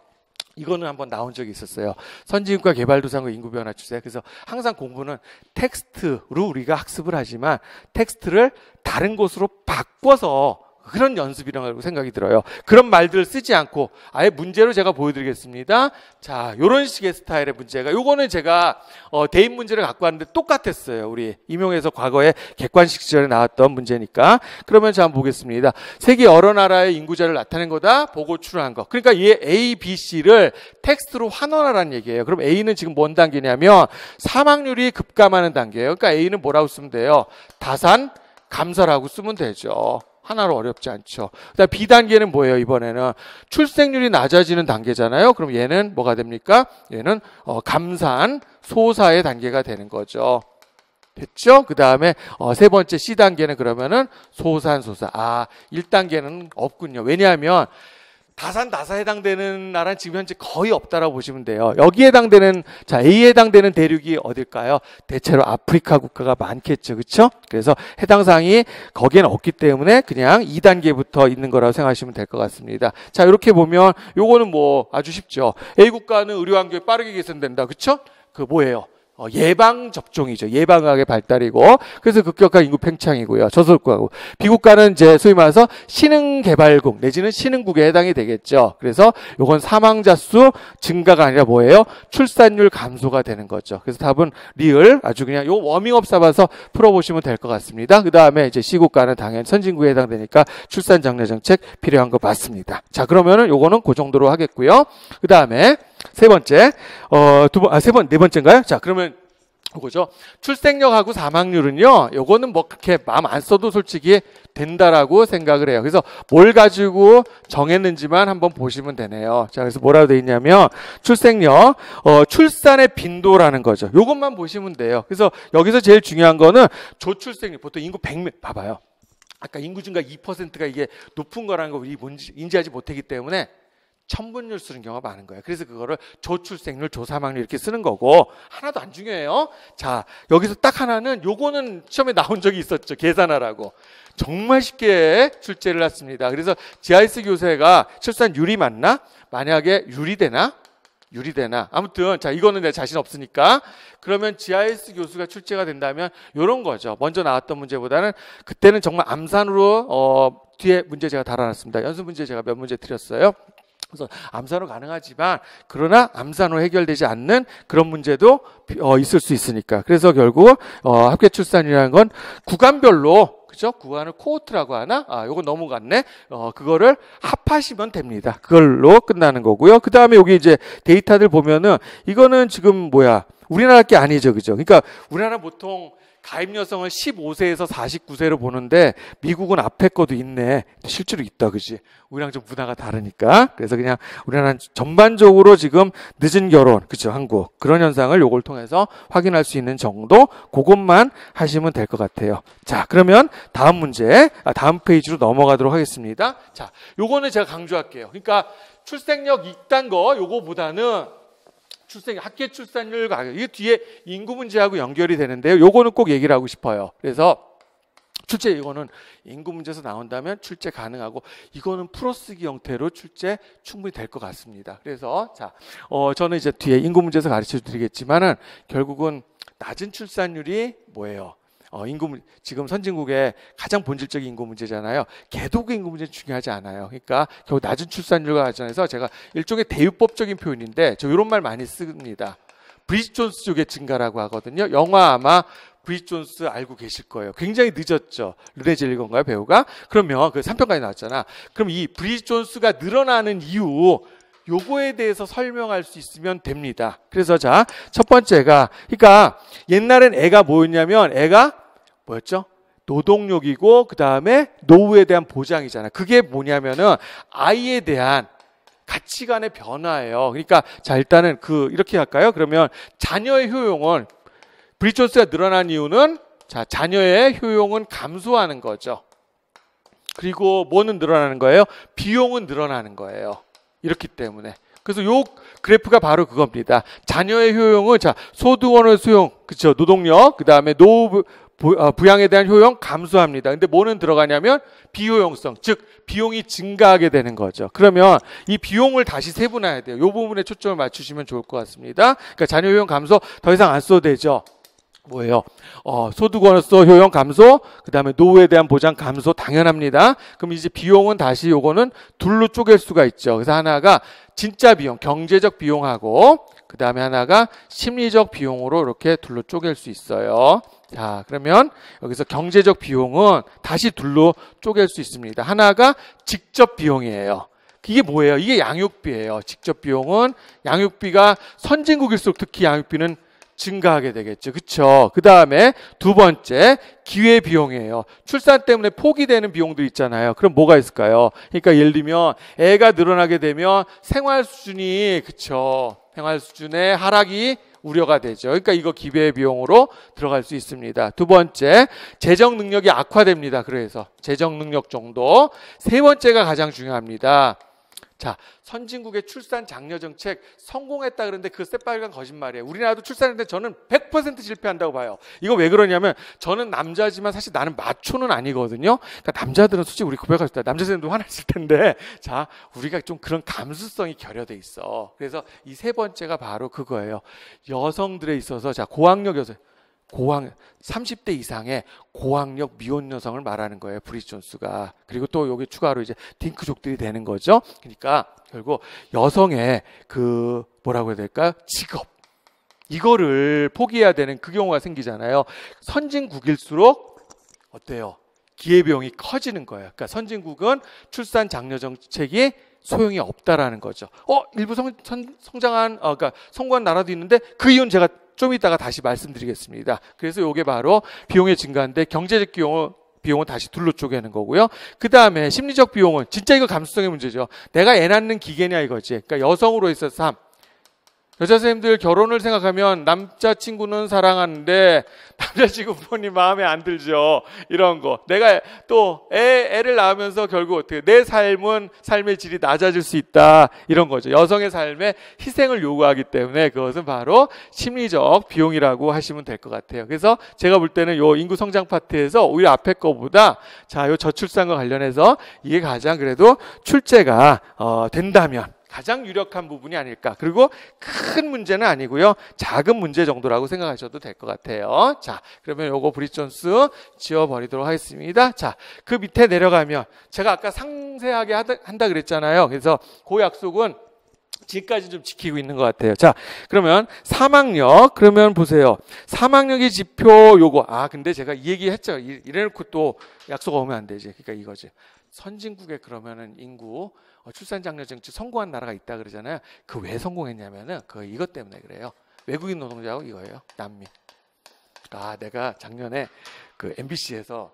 이거는 한번 나온 적이 있었어요. 선진국가 개발도상국 인구 변화 추세. 그래서 항상 공부는 텍스트로 우리가 학습을 하지만 텍스트를 다른 곳으로 바꿔서 그런 연습이라고 생각이 들어요. 그런 말들을 쓰지 않고 아예 문제로 제가 보여드리겠습니다. 자, 요런 식의 스타일의 문제가, 요거는 제가 대입 문제를 갖고 왔는데 똑같았어요. 우리 임용에서 과거에 객관식 시절에 나왔던 문제니까. 그러면 자, 한번 보겠습니다. 세계 여러 나라의 인구자를 나타낸 거다 보고 추론한 거. 그러니까 얘 A, B, C를 텍스트로 환원하라는 얘기예요. 그럼 A는 지금 뭔 단계냐면 사망률이 급감하는 단계예요. 그러니까 A는 뭐라고 쓰면 돼요? 다산 감사라고 쓰면 되죠. 하나로 어렵지 않죠. 그다음 B단계는 뭐예요? 이번에는 출생률이 낮아지는 단계잖아요. 그럼 얘는 뭐가 됩니까? 얘는 감산 소사의 단계가 되는 거죠. 됐죠? 그 다음에 세 번째 C단계는 그러면은 소산소사. 1단계는 없군요. 왜냐하면 다산다사에 해당되는 나라는 지금 현재 거의 없다라고 보시면 돼요. 여기에 해당되는, 자, A에 해당되는 대륙이 어딜까요? 대체로 아프리카 국가가 많겠죠. 그렇죠? 그래서 해당 사항이 거기에는 없기 때문에 그냥 2단계부터 있는 거라고 생각하시면 될 것 같습니다. 자, 이렇게 보면 요거는 뭐 아주 쉽죠. A 국가는 의료 환경이 빠르게 개선된다. 그렇죠? 그 뭐예요? 예방 접종이죠. 예방의학의 발달이고, 그래서 급격한 인구 팽창이고요. 저소득국가고. 비국가는 이제 소위 말해서 신흥개발국 내지는 신흥국에 해당이 되겠죠. 그래서 요건 사망자 수 증가가 아니라 뭐예요? 출산율 감소가 되는 거죠. 그래서 답은 리을, 아주 그냥 요 워밍업 삼아서 풀어보시면 될 것 같습니다. 그 다음에 이제 C국가는 당연히 선진국에 해당되니까 출산 장려 정책 필요한 거 맞습니다. 자, 그러면은 요거는 그 정도로 하겠고요. 그 다음에 세 번째, 네 번째인가요? 자, 그러면 요거죠. 출생력하고 사망률은요, 요거는 뭐 그렇게 마음 안 써도 솔직히 된다라고 생각을 해요. 그래서 뭘 가지고 정했는지만 한번 보시면 되네요. 자, 그래서 뭐라고 돼 있냐면, 출생력, 출산의 빈도라는 거죠. 요것만 보시면 돼요. 그래서 여기서 제일 중요한 거는 조출생률, 보통 인구 100명, 봐봐요. 아까 인구 증가 2%가 이게 높은 거라는 거 우리 인지하지 못하기 때문에 천분율 쓰는 경우가 많은 거예요. 그래서 그거를 조출생률, 조사망률 이렇게 쓰는 거고, 하나도 안 중요해요. 자, 여기서 딱 하나는, 요거는 시험에 나온 적이 있었죠. 계산하라고. 정말 쉽게 출제를 했습니다. 그래서 GIS 교재가 출산율이 맞나? 만약에 유리되나? 아무튼 자, 이거는 내 자신 없으니까, 그러면 GIS 교수가 출제가 된다면 요런 거죠. 먼저 나왔던 문제보다는 그때는 정말 암산으로 뒤에 문제 제가 달아놨습니다. 연습 문제 제가 몇 문제 드렸어요. 그래서 암산으로 가능하지만, 그러나 암산으로 해결되지 않는 그런 문제도 있을 수 있으니까. 그래서 결국 합계 출산이라는 건 구간별로, 그죠? 구간을 코호트라고 하나? 요거 넘어갔네. 그거를 합하시면 됩니다. 그걸로 끝나는 거고요. 그 다음에 여기 이제 데이터들 보면은, 이거는 지금 뭐야? 우리나라 게 아니죠. 그죠? 그러니까 우리나라 보통 가입 여성을 15세에서 49세로 보는데, 미국은 앞에 거도 있네. 실제로 있다, 그지? 우리랑 좀 문화가 다르니까. 그래서 그냥 우리나라는 전반적으로 지금 늦은 결혼, 그죠? 한국. 그런 현상을 요걸 통해서 확인할 수 있는 정도, 그것만 하시면 될 것 같아요. 자, 그러면 다음 문제, 다음 페이지로 넘어가도록 하겠습니다. 자, 요거는 제가 강조할게요. 그러니까 출생력 있단 거, 요거보다는 합계 출산율 가격, 이게 뒤에 인구 문제하고 연결이 되는데요. 요거는 꼭 얘기를 하고 싶어요. 그래서 출제, 이거는 인구 문제에서 나온다면 출제 가능하고, 이거는 풀어쓰기 형태로 출제 충분히 될 것 같습니다. 그래서 자, 저는 이제 뒤에 인구 문제에서 가르쳐 드리겠지만은, 결국은 낮은 출산율이 뭐예요? 지금 선진국의 가장 본질적인 인구 문제잖아요. 개도국 인구 문제는 중요하지 않아요. 그러니까 겨우 낮은 출산율과 관련해서 제가 일종의 대유법적인 표현인데 저 이런 말 많이 씁니다. 브리짓 존스 쪽의 증가라고 하거든요. 영화 아마 브리짓 존스 알고 계실 거예요. 굉장히 늦었죠. 르네 젤리건가요, 배우가? 그러면 그 3편까지 나왔잖아. 그럼 이 브리짓 존스가 늘어나는 이유 요거에 대해서 설명할 수 있으면 됩니다. 그래서 자, 첫 번째가 그러니까 옛날엔 애가 뭐였냐면 애가 뭐였죠? 노동력이고 그다음에 노후에 대한 보장이잖아. 그게 뭐냐면은 아이에 대한 가치관의 변화예요. 그러니까 자, 일단은 이렇게 할까요? 그러면 자녀의 효용은 브리짓 존스가 늘어난 이유는 자, 자녀의 효용은 감소하는 거죠. 그리고 뭐는 늘어나는 거예요? 비용은 늘어나는 거예요. 이렇기 때문에. 그래서 요 그래프가 바로 그겁니다. 자녀의 효용은 자, 소득원의 수용, 그렇죠? 노동력, 그다음에 노후 부양에 대한 효용 감소합니다. 근데 뭐는 들어가냐면 비효용성, 즉 비용이 증가하게 되는 거죠. 그러면 이 비용을 다시 세분화해야 돼요. 이 부분에 초점을 맞추시면 좋을 것 같습니다. 그러니까 자녀 효용 감소 더 이상 안 써도 되죠. 뭐예요? 소득원으로서 효용 감소, 그 다음에 노후에 대한 보장 감소 당연합니다. 그럼 이제 비용은 다시 요거는 둘로 쪼갤 수가 있죠. 그래서 하나가 진짜 비용, 경제적 비용하고 그 다음에 하나가 심리적 비용으로 이렇게 둘로 쪼갤 수 있어요. 자, 그러면 여기서 경제적 비용은 다시 둘로 쪼갤 수 있습니다. 하나가 직접 비용이에요. 이게 뭐예요? 이게 양육비예요. 직접 비용은 양육비가 선진국일수록 특히 양육비는 증가하게 되겠죠. 그렇죠? 그 다음에 두 번째 기회비용이에요. 출산 때문에 포기되는 비용도 있잖아요. 그럼 뭐가 있을까요? 그러니까 예를 들면 애가 늘어나게 되면 생활 수준이 그렇죠. 생활 수준의 하락이 우려가 되죠. 그러니까 이거 기회비용으로 들어갈 수 있습니다. 두 번째 재정 능력이 악화됩니다. 그래서 재정 능력 정도. 세 번째가 가장 중요합니다. 자, 선진국의 출산 장려 정책 성공했다 그러는데 그 새빨간 거짓말이에요. 우리나라도 출산했는데 저는 100% 실패한다고 봐요. 이거 왜 그러냐면 저는 남자지만 사실 나는 마초는 아니거든요. 그러니까 남자들은 솔직히 우리 고백할 때 남자들도 화났을 텐데 자, 우리가 좀 그런 감수성이 결여돼 있어. 그래서 이 세 번째가 바로 그거예요. 여성들에 있어서 자, 고학력 여성 30대 이상의 고학력 미혼 여성을 말하는 거예요. 브리짓 존스가. 그리고 또 여기 추가로 이제 딩크족들이 되는 거죠. 그러니까 결국 여성의 뭐라고 해야 될까요? 직업. 이거를 포기해야 되는 그 경우가 생기잖아요. 선진국일수록 어때요? 기회비용이 커지는 거예요. 그러니까 선진국은 출산 장려 정책이 소용이 없다라는 거죠. 일부 성장한, 그러니까 성공한 나라도 있는데 그 이유는 제가 좀 이따가 다시 말씀드리겠습니다. 그래서 이게 바로 비용의 증가인데 경제적 비용은 다시 둘로 쪼개는 거고요. 그 다음에 심리적 비용은 진짜 이거 감수성의 문제죠. 내가 애 낳는 기계냐 이거지. 그러니까 여성으로 있어서 삶. 여자 선생님들 결혼을 생각하면 남자친구는 사랑하는데 남자친구 부모님 마음에 안 들죠. 이런 거. 내가 또 애를 낳으면서 결국 어떻게 내 삶의 질이 낮아질 수 있다. 이런 거죠. 여성의 삶에 희생을 요구하기 때문에 그것은 바로 심리적 비용이라고 하시면 될 것 같아요. 그래서 제가 볼 때는 요 인구 성장 파트에서 오히려 앞에 거보다 자, 요 저출산과 관련해서 이게 가장 그래도 출제가 된다면 가장 유력한 부분이 아닐까. 그리고 큰 문제는 아니고요. 작은 문제 정도라고 생각하셔도 될 것 같아요. 자, 그러면 요거 브리짓 존스 지워버리도록 하겠습니다. 자, 그 밑에 내려가면 제가 아까 상세하게 한다 그랬잖아요. 그래서 그 약속은 지금까지 좀 지키고 있는 것 같아요. 자, 그러면 사망력. 그러면 보세요. 사망력의 지표 요거. 근데 제가 이 얘기 했죠. 이래놓고 또 약속 오면 안 되지. 그러니까 이거지. 선진국에 그러면은 인구 출산 장려 정책 성공한 나라가 있다 그러잖아요. 그 왜 성공했냐면은 이것 때문에 그래요. 외국인 노동자하고 이거예요. 난민. 내가 작년에 MBC에서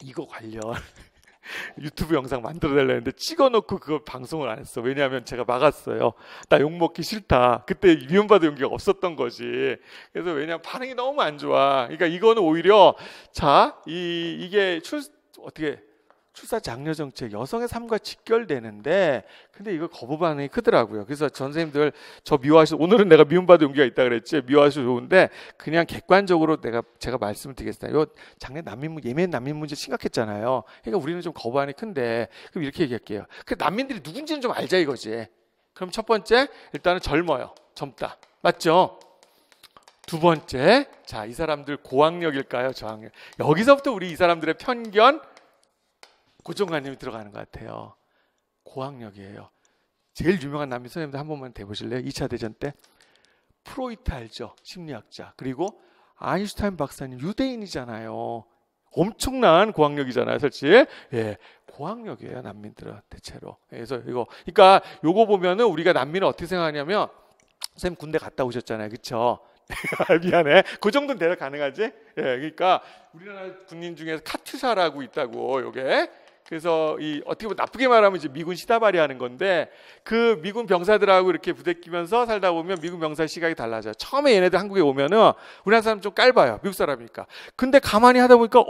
이거 관련 유튜브 영상 만들어달라 했는데 찍어놓고 그거 방송을 안 했어. 왜냐하면 제가 막았어요. 나 욕먹기 싫다. 그때 미움받을 용기가 없었던 거지. 그래서 왜냐하면 반응이 너무 안 좋아. 그러니까 이거는 오히려 이게 출산 장려 정책 여성의 삶과 직결되는데 근데 이거 거부 반응이 크더라고요. 그래서 선생님들 저 오늘은 내가 미움받을 용기가 있다 그랬지. 미워하셔도 좋은데 그냥 객관적으로 제가 말씀을 드리겠습니다. 요 작년 예멘 난민 문제 심각했잖아요. 그러니까 우리는 좀 거부 반응이 큰데 그럼 이렇게 얘기할게요. 그 난민들이 누군지는 좀 알자 이거지. 그럼 첫 번째 일단은 젊어요. 젊다. 맞죠? 두 번째, 자, 이 사람들 고학력일까요? 저학력? 여기서부터 우리 이 사람들의 편견, 고정관념이 들어가는 것 같아요. 고학력이에요. 제일 유명한 남미 선생님들 한 번만 대보실래요? 2차 대전 때 프로이트 알죠? 심리학자. 그리고 아인슈타인 박사님 유대인이잖아요. 엄청난 고학력이잖아요, 솔직히. 예, 고학력이에요, 난민들은 대체로. 그래서 이거, 그러니까 요거 보면은 우리가 난민을 어떻게 생각하냐면, 선생님 군대 갔다 오셨잖아요, 그렇죠? 미안해. 그 정도는 대략 가능하지? 예, 그러니까 우리나라 군인 중에서 카투사라고 있다고 요게. 그래서 이 어떻게 보면 나쁘게 말하면 이제 미군 시다발이 하는 건데 그 미군 병사들하고 이렇게 부대끼면서 살다 보면 미군 병사의 시각이 달라져요. 처음에 얘네들 한국에 오면은 우리나라 사람 좀 깔봐요. 미국 사람이니까. 근데 가만히 하다 보니까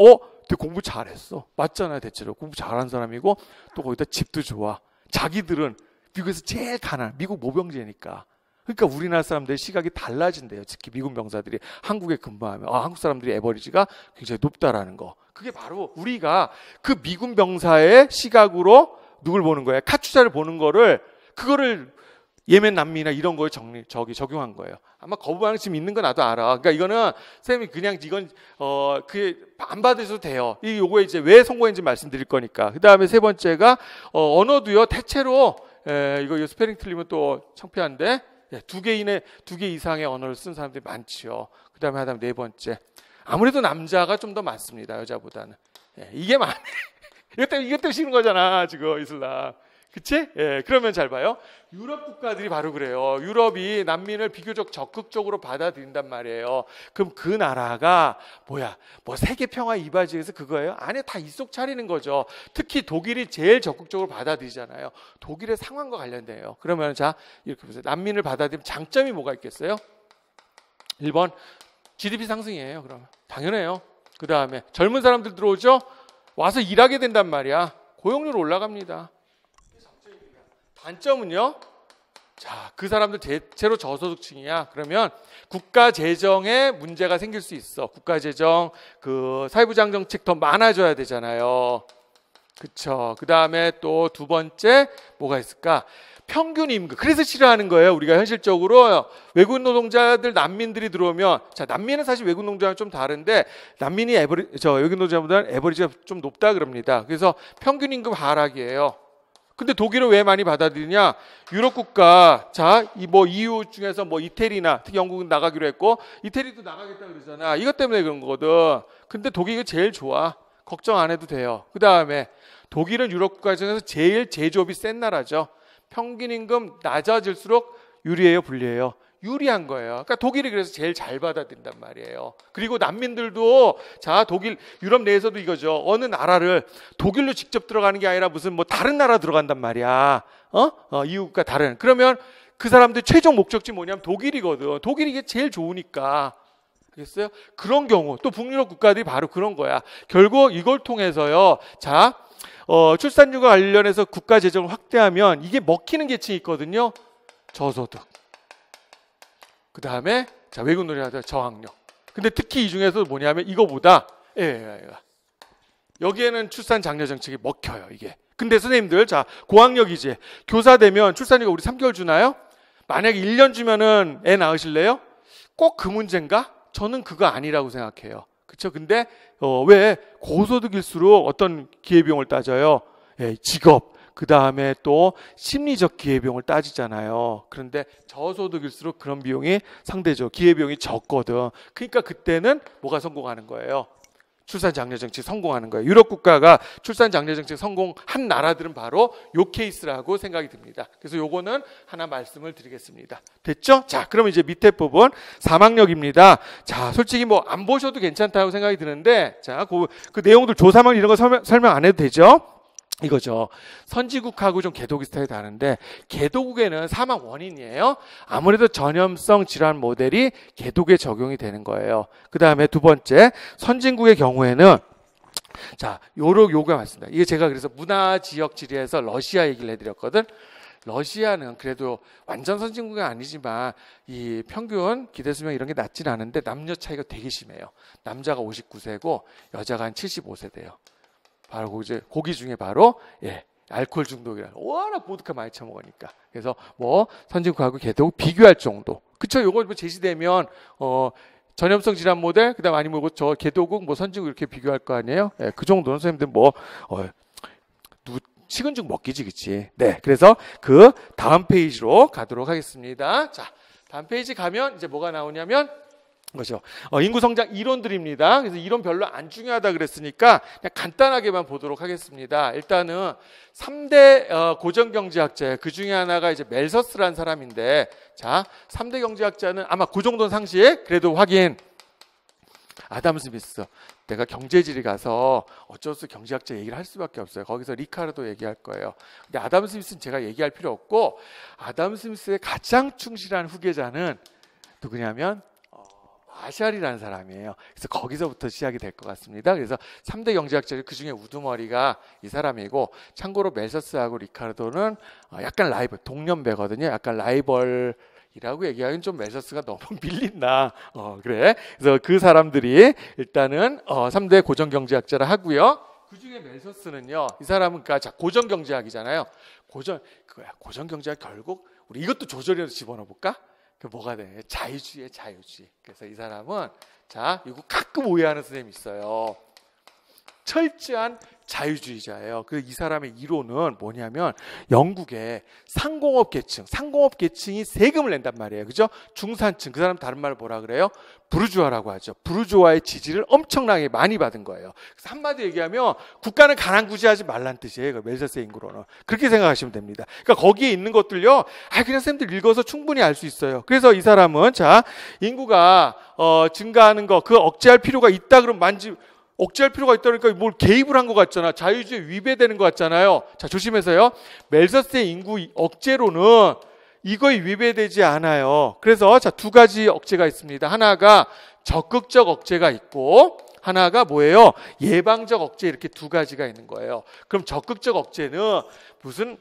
되게 공부 잘했어. 맞잖아요, 대체로. 공부 잘한 사람이고 또 거기다 집도 좋아. 자기들은 미국에서 제일 가난 미국 모병제니까. 그러니까 우리나라 사람들의 시각이 달라진대요. 특히 미군 병사들이 한국에 근무하면 한국 사람들이 에버리지가 굉장히 높다라는 거. 그게 바로 우리가 그 미군 병사의 시각으로 누굴 보는 거예요? 카투사를 보는 거를 그거를 예멘 난민이나 이런 거에 적용한 거예요. 아마 거부반응심 있는 거 나도 알아. 그러니까 이거는 선생님이 그냥 이건 그게 안 받으셔도 돼요. 요거에 이제 왜 성공했는지 말씀드릴 거니까. 그 다음에 세 번째가 언어도요. 대체로 이거 스페링 틀리면 또 창피한데. 두 개 이상의 언어를 쓴 사람들이 많지요. 그 다음에 하다면 네 번째. 아무래도 남자가 좀 더 많습니다. 여자보다는. 이게 많네. 이것 때문에 싫은 거잖아. 지금 이슬람. 그치? 그러면 잘 봐요. 유럽 국가들이 바로 그래요. 유럽이 난민을 비교적 적극적으로 받아들인단 말이에요. 그럼 그 나라가 뭐 세계 평화 이바지에서 그거예요? 안에 다 입속 차리는 거죠. 특히 독일이 제일 적극적으로 받아들이잖아요. 독일의 상황과 관련돼요. 그러면 자, 이렇게 보세요. 난민을 받아들이면 장점이 뭐가 있겠어요? 1번 GDP 상승이에요. 그러면 당연해요. 그 다음에 젊은 사람들 들어오죠? 와서 일하게 된단 말이야. 고용률 올라갑니다. 단점은요? 자, 그 사람들 대체로 저소득층이야. 그러면 국가 재정에 문제가 생길 수 있어. 국가 재정, 그 사회부장 정책 더 많아져야 되잖아요. 그쵸. 그 다음에 또 두 번째 뭐가 있을까? 평균 임금. 그래서 싫어하는 거예요. 우리가 현실적으로 외국인 노동자들, 난민들이 들어오면, 자, 난민은 사실 외국인 노동자랑 좀 다른데 난민이 외국인 노동자보다는 에버리지가 좀 높다 그럽니다. 그래서 평균 임금 하락이에요. 근데 독일을 왜 많이 받아들이냐? 유럽 국가, 자, EU 중에서 이태리나, 특히 영국은 나가기로 했고, 이태리도 나가겠다 그러잖아. 이것 때문에 그런 거거든. 근데 독일이 제일 좋아. 걱정 안 해도 돼요. 그 다음에 독일은 유럽 국가 중에서 제일 제조업이 센 나라죠. 평균 임금 낮아질수록 유리해요, 불리해요? 유리한 거예요. 그러니까 독일이 그래서 제일 잘 받아들인단 말이에요. 그리고 난민들도 자, 독일, 유럽 내에서도 이거죠. 어느 나라를 독일로 직접 들어가는 게 아니라 무슨 다른 나라 들어간단 말이야. 이웃과 다른. 그러면 그 사람들 최종 목적지 뭐냐면 독일이거든. 독일이 이게 제일 좋으니까. 알겠어요? 그런 경우 또 북유럽 국가들이 바로 그런 거야. 결국 이걸 통해서요. 자, 출산율과 관련해서 국가 재정을 확대하면 이게 먹히는 계층이 있거든요. 저소득. 그 다음에 자, 외국 노동자 저학력. 근데 특히 이 중에서 뭐냐면 이거보다 여기에는 출산 장려 정책이 먹혀요, 이게. 근데 선생님들, 자, 고학력이지. 교사 되면 출산료가 우리 3개월 주나요? 만약에 1년 주면은 애 낳으실래요? 꼭 그 문제인가? 저는 그거 아니라고 생각해요. 그쵸? 근데 왜 고소득일수록 어떤 기회비용을 따져요? 직업, 그 다음에 또 심리적 기회비용을 따지잖아요. 그런데 저소득일수록 그런 비용이 상대적으로 기회비용이 적거든. 그러니까 그때는 뭐가 성공하는 거예요? 출산 장려 정책 성공하는 거예요. 유럽 국가가 출산 장려 정책 성공한 나라들은 바로 요 케이스라고 생각이 듭니다. 그래서 요거는 하나 말씀을 드리겠습니다. 됐죠? 자, 그러면 이제 밑에 부분 사망력입니다. 자, 솔직히 안 보셔도 괜찮다고 생각이 드는데, 자, 그 내용들 조사망 이런 거 설명 안 해도 되죠? 이거죠. 선진국하고 좀 개도국 스타일이 다른데, 개도국에는 사망 원인이에요. 아무래도 전염성 질환 모델이 개도국에 적용이 되는 거예요. 그 다음에 두 번째, 선진국의 경우에는 자, 요가 맞습니다. 이게 제가 그래서 문화 지역 지리에서 러시아 얘기를 해드렸거든. 러시아는 그래도 완전 선진국은 아니지만 이 평균 기대 수명 이런 게 낮지는 않은데 남녀 차이가 되게 심해요. 남자가 59세고 여자가 한 75세대예요. 바로 이제 고기 중에 바로 알코올 중독이라 워낙 보드카 많이 처먹으니까. 그래서 선진국하고 개도국 비교할 정도. 그쵸? 요거 뭐 제시되면 전염성 질환 모델, 그다음 아니면 뭐 저 개도국, 뭐 선진국 이렇게 비교할 거 아니에요? 예, 그 정도는 선생님들 뭐 식은죽 먹기지, 그치? 네, 그래서 그 다음 페이지로 가도록 하겠습니다. 자, 다음 페이지 가면 이제 뭐가 나오냐면 그렇죠. 인구 성장 이론들입니다. 그래서 이론 별로 안 중요하다 그랬으니까 그냥 간단하게만 보도록 하겠습니다. 일단은 3대 고전 경제학자, 그 중에 하나가 이제 멜서스라는 사람인데, 자, 3대 경제학자는 아마 그 정도는 상식, 그래도 확인. 아담 스미스. 내가 경제지리 가서 어쩔 수 경제학자 얘기를 할 수밖에 없어요. 거기서 리카르도 얘기할 거예요. 근데 아담 스미스는 제가 얘기할 필요 없고, 아담 스미스의 가장 충실한 후계자는 누구냐면 마샬이라는 사람이에요. 그래서 거기서부터 시작이 될 것 같습니다. 그래서 3대 경제학자 그 중에 우두머리가 이 사람이고, 참고로 멜서스하고 리카르도는 약간 라이벌, 동년배거든요. 약간 라이벌이라고 얘기하기는 좀 멜서스가 너무 밀린다. 그래. 그래서 그 사람들이 일단은 3대 고전 경제학자라 하고요. 그 중에 멜서스는요, 이 사람은 그러니까 고전 경제학이잖아요. 고전 경제학 결국 우리 이것도 조절해서 집어넣어 볼까? 그 뭐가 돼? 자유주의의 자유주의. 그래서 이 사람은 자, 이거 가끔 오해하는 선생님이 있어요. 철저한 자유주의자예요. 그 이 사람의 이론은 뭐냐면 영국의 상공업 계층이 세금을 낸단 말이에요. 그죠? 중산층, 그 사람 다른 말로 뭐라 그래요? 부르주아라고 하죠. 부르주아의 지지를 엄청나게 많이 받은 거예요. 그래서 한마디 얘기하면 국가는 가난구제하지 말란 뜻이에요. 멜서스의 인구로는. 그렇게 생각하시면 됩니다. 그러니까 거기에 있는 것들요, 그냥 쌤들 읽어서 충분히 알 수 있어요. 그래서 이 사람은 자, 인구가 증가하는 거, 그 억제할 필요가 있다 그러면 억제할 필요가 있다니까 뭘 개입을 한 것 같잖아. 자유주의에 위배되는 것 같잖아요. 자, 조심해서요. 멜서스의 인구 억제로는 이거에 위배되지 않아요. 그래서 자, 두 가지 억제가 있습니다. 하나가 적극적 억제가 있고, 하나가 뭐예요? 예방적 억제, 이렇게 두 가지가 있는 거예요. 그럼 적극적 억제는 무슨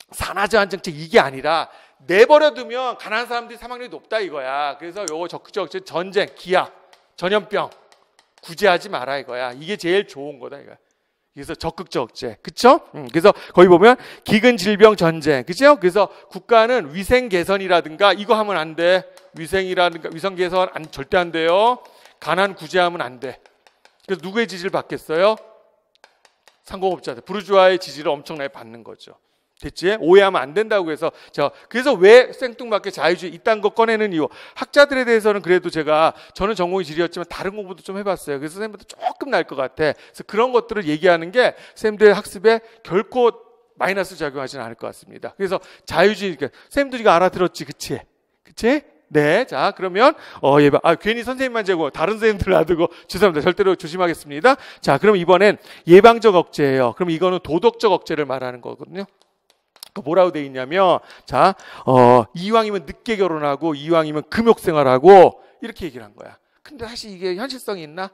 산화제한 정책 이게 아니라 내버려두면 가난한 사람들이 사망률이 높다 이거야. 그래서 요거 적극적 억제, 전쟁, 기아, 전염병 구제하지 마라 이거야. 이게 제일 좋은 거다 이거야. 그래서 적극적 억제, 그쵸? 그래서 거기 보면 기근, 질병, 전쟁, 그죠? 그래서 국가는 위생 개선이라든가 이거 하면 안 돼. 위생이라든가 위생 개선 절대 안 돼요. 가난 구제하면 안 돼. 그래서 누구의 지지를 받겠어요? 상공업자들, 부르주아의 지지를 엄청나게 받는 거죠. 됐지? 오해하면 안 된다고 해서 그래서 왜 생뚱맞게 자유주의 이딴 거 꺼내는 이유, 학자들에 대해서는 그래도 저는 전공이 지리였지만 다른 공부도 좀 해봤어요. 그래서 선생님보다 조금 나을 것 같아. 그래서 그런 것들을 얘기하는 게 선생님들의 학습에 결코 마이너스 작용하지는 않을 것 같습니다. 그래서 자유주의, 선생님들이 알아들었지, 그치? 네, 자, 그러면 괜히 선생님만 재고 다른 선생님들 놔두고 죄송합니다. 절대로 조심하겠습니다. 자, 그럼 이번엔 예방적 억제예요. 그럼 이거는 도덕적 억제를 말하는 거거든요. 뭐라고 돼 있냐면, 자, 이왕이면 늦게 결혼하고 이왕이면 금욕생활하고 이렇게 얘기를 한 거야. 근데 사실 이게 현실성이 있나?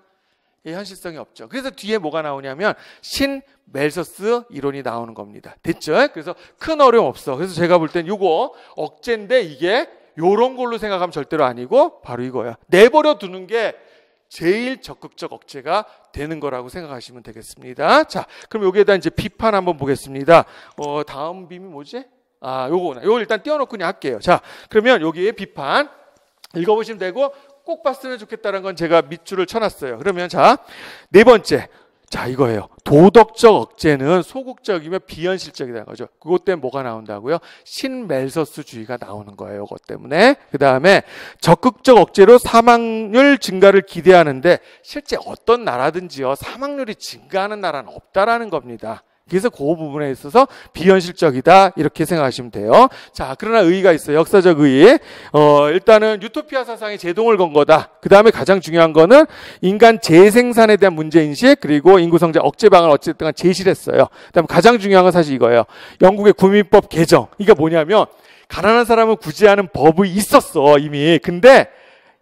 예, 현실성이 없죠. 그래서 뒤에 뭐가 나오냐면 신 멜서스 이론이 나오는 겁니다. 됐죠? 그래서 큰 어려움 없어. 그래서 제가 볼 땐 이거 억제인데 이게 요런 걸로 생각하면 절대로 아니고 바로 이거야. 내버려 두는 게 제일 적극적 억제가 되는 거라고 생각하시면 되겠습니다. 자, 그럼 여기에다 이제 비판 한번 보겠습니다. 다음 빔이 뭐지? 요거 일단 띄워놓고 그냥 할게요. 자, 그러면 여기에 비판 읽어보시면 되고, 꼭 봤으면 좋겠다는 건 제가 밑줄을 쳐놨어요. 그러면 자, 네 번째. 자, 이거예요. 도덕적 억제는 소극적이며 비현실적이라는 거죠. 그것 때문에 뭐가 나온다고요? 신멜서스주의가 나오는 거예요. 그것 때문에. 그 다음에 적극적 억제로 사망률 증가를 기대하는데 실제 어떤 나라든지요, 사망률이 증가하는 나라는 없다라는 겁니다. 그래서 그 부분에 있어서 비현실적이다 이렇게 생각하시면 돼요. 자, 그러나 의의가 있어요. 역사적 의의. 일단은 유토피아 사상에 제동을 건 거다. 그 다음에 가장 중요한 거는 인간 재생산에 대한 문제인식, 그리고 인구성장 억제 방안을 어쨌든 제시를 했어요. 그 다음에 가장 중요한 건 사실 이거예요. 영국의 국민법 개정. 이게 뭐냐면 가난한 사람을 구제하는 법이 있었어 이미. 근데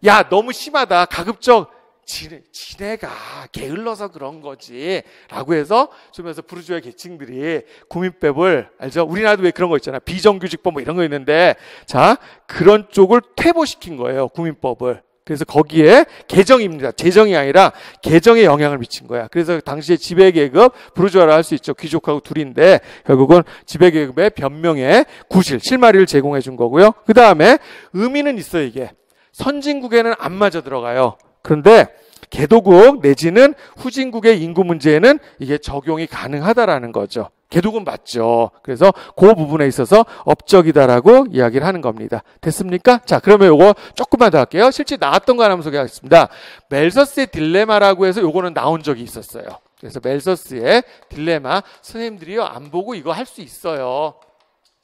야, 너무 심하다. 가급적 지네가 게을러서 그런 거지 라고 해서 좀해서 부르주아 계층들이 국민법을, 알죠? 우리나라도 왜 그런 거 있잖아. 비정규직법 뭐 이런 거 있는데, 자, 그런 쪽을 퇴보시킨 거예요. 국민법을. 그래서 거기에 계정입니다. 재정이 아니라 계정에 영향을 미친 거야. 그래서 당시에 지배계급, 부르주아라 할 수 있죠. 귀족하고 둘인데 결국은 지배계급의 변명의 구실, 실마리를 제공해 준 거고요. 그 다음에 의미는 있어요. 이게 선진국에는 안 맞아 들어가요. 그런데 개도국 내지는 후진국의 인구 문제에는 이게 적용이 가능하다라는 거죠. 개도국 맞죠. 그래서 그 부분에 있어서 업적이다라고 이야기를 하는 겁니다. 됐습니까? 자, 그러면 요거 조금만 더 할게요. 실제 나왔던 거 하나 소개하겠습니다. 멜서스의 딜레마라고 해서 요거는 나온 적이 있었어요. 그래서 멜서스의 딜레마, 선생님들이요 안 보고 이거 할 수 있어요.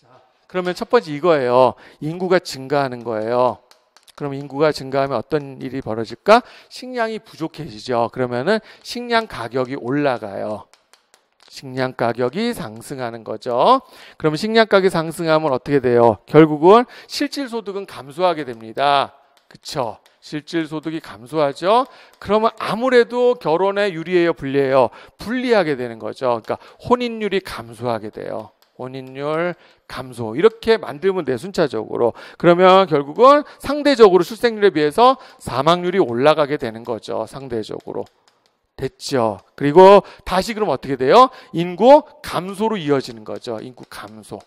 자, 그러면 첫 번째 이거예요. 인구가 증가하는 거예요. 그럼 인구가 증가하면 어떤 일이 벌어질까? 식량이 부족해지죠. 그러면은 식량 가격이 올라가요. 식량 가격이 상승하는 거죠. 그러면 식량 가격이 상승하면 어떻게 돼요? 결국은 실질 소득은 감소하게 됩니다. 그쵸? 실질 소득이 감소하죠. 그러면 아무래도 결혼에 유리해요, 불리해요? 불리하게 되는 거죠. 그러니까 혼인율이 감소하게 돼요. 혼인율 감소 이렇게 만들면 돼 순차적으로. 그러면 결국은 상대적으로 출생률에 비해서 사망률이 올라가게 되는 거죠. 상대적으로. 됐죠. 그리고 다시 그럼 어떻게 돼요? 인구 감소로 이어지는 거죠. 인구 감소.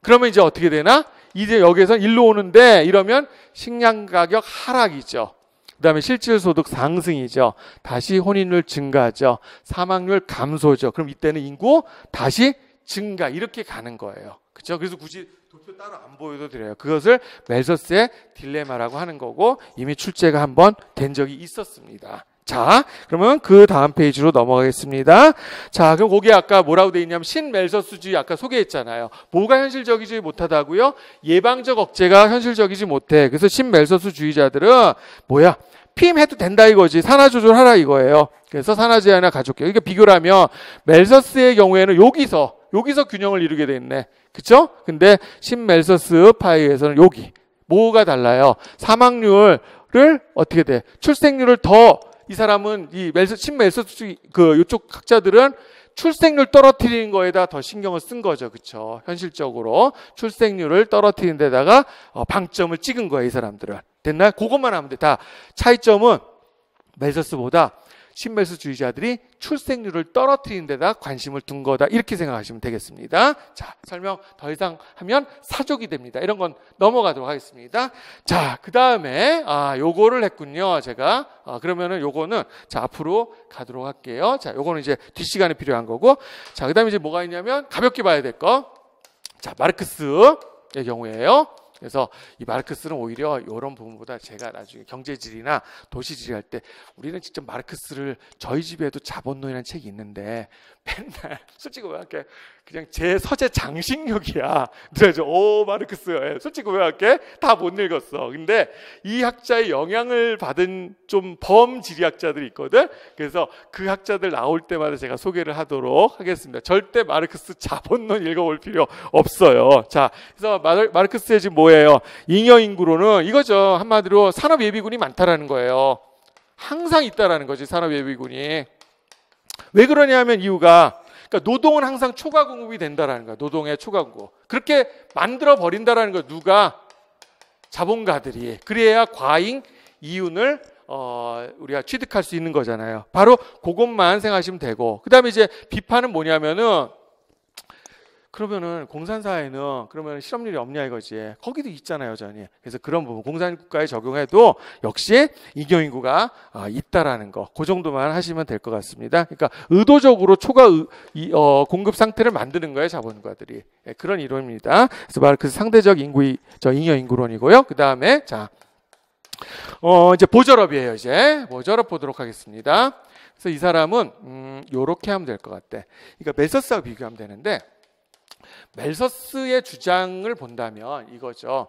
그러면 이제 어떻게 되나? 이제 여기에서 일로 오는데 이러면 식량 가격 하락이죠. 그 다음에 실질소득 상승이죠. 다시 혼인율 증가죠. 사망률 감소죠. 그럼 이때는 인구 다시 증가 이렇게 가는 거예요. 그렇죠? 그래서 굳이 도표 따로 안 보여도 돼요. 그것을 멜서스의 딜레마라고 하는 거고 이미 출제가 한번 된 적이 있었습니다. 자, 그러면 그 다음 페이지로 넘어가겠습니다. 자, 그럼 거기에 아까 뭐라고 돼 있냐면 신멜서스주의 아까 소개했잖아요. 뭐가 현실적이지 못하다고요? 예방적 억제가 현실적이지 못해. 그래서 신멜서스주의자들은 뭐야? 피임해도 된다 이거지. 산화 조절하라 이거예요. 그래서 산화 제한이나 가족계. 이렇게 비교를 하면 멜서스의 경우에는 여기서 균형을 이루게 돼 있네. 그쵸? 근데 신멜서스 파이에서는 여기 뭐가 달라요? 사망률을 어떻게 돼? 출생률을 더 이 사람은 이 신멜서스 이쪽 학자들은 출생률 떨어뜨리는 거에다 더 신경을 쓴 거죠. 그쵸? 현실적으로 출생률을 떨어뜨리는 데다가 방점을 찍은 거예요. 이 사람들은. 됐나요? 그것만 하면 돼. 다 차이점은 멜서스보다 신멜서스주의자들이 출생률을 떨어뜨리는 데다 관심을 둔 거다. 이렇게 생각하시면 되겠습니다. 자, 설명 더 이상 하면 사족이 됩니다. 이런 건 넘어가도록 하겠습니다. 자, 그 다음에 요거를 했군요. 제가 그러면은 요거는 자 앞으로 가도록 할게요. 자, 요거는 이제 뒷시간에 필요한 거고. 자, 그 다음에 이제 뭐가 있냐면 가볍게 봐야 될 거. 자, 마르크스의 경우에요. 그래서 이 마르크스는 오히려 이런 부분보다 제가 나중에 경제지리나 도시지리 할 때 우리는 직접 마르크스를 저희 집에도 자본론이라는 책이 있는데 맨날 솔직히 왜할게 그냥 제 서재 장식력이야. 그래서 마르크스 솔직히 왜할게 다 못 읽었어. 근데 이 학자의 영향을 받은 좀 범지리학자들이 있거든. 그래서 그 학자들 나올 때마다 제가 소개를 하도록 하겠습니다. 절대 마르크스 자본론 읽어볼 필요 없어요. 자, 그래서 마르크스의 지금 뭐예요? 잉여 인구로는 이거죠. 한마디로 산업 예비군이 많다라는 거예요. 항상 있다라는 거지 산업 예비군이. 왜 그러냐면 이유가 그러니까 노동은 항상 초과 공급이 된다라는 거야. 노동의 초과 공급. 그렇게 만들어 버린다라는 거야. 누가? 자본가들이. 그래야 과잉 이윤을 우리가 취득할 수 있는 거잖아요. 바로 그것만 생각하시면 되고. 그다음에 이제 비판은 뭐냐면은 그러면은 공산사회는 그러면 실업률이 없냐 이거지. 거기도 있잖아요, 여전히. 그래서 그런 부분 공산국가에 적용해도 역시 잉여인구가 있다라는 거. 그 정도만 하시면 될 것 같습니다. 그러니까 의도적으로 초과 공급 상태를 만드는 거예요, 자본가들이. 네, 그런 이론입니다. 그래서 마르크스 상대적 잉여인구론이고요. 그 다음에 자, 이제 보절업이에요. 이제 보절업 보도록 하겠습니다. 그래서 이 사람은 요렇게 하면 될 것 같아. 그러니까 멜서스와 비교하면 되는데. 멜서스의 주장을 본다면 이거죠.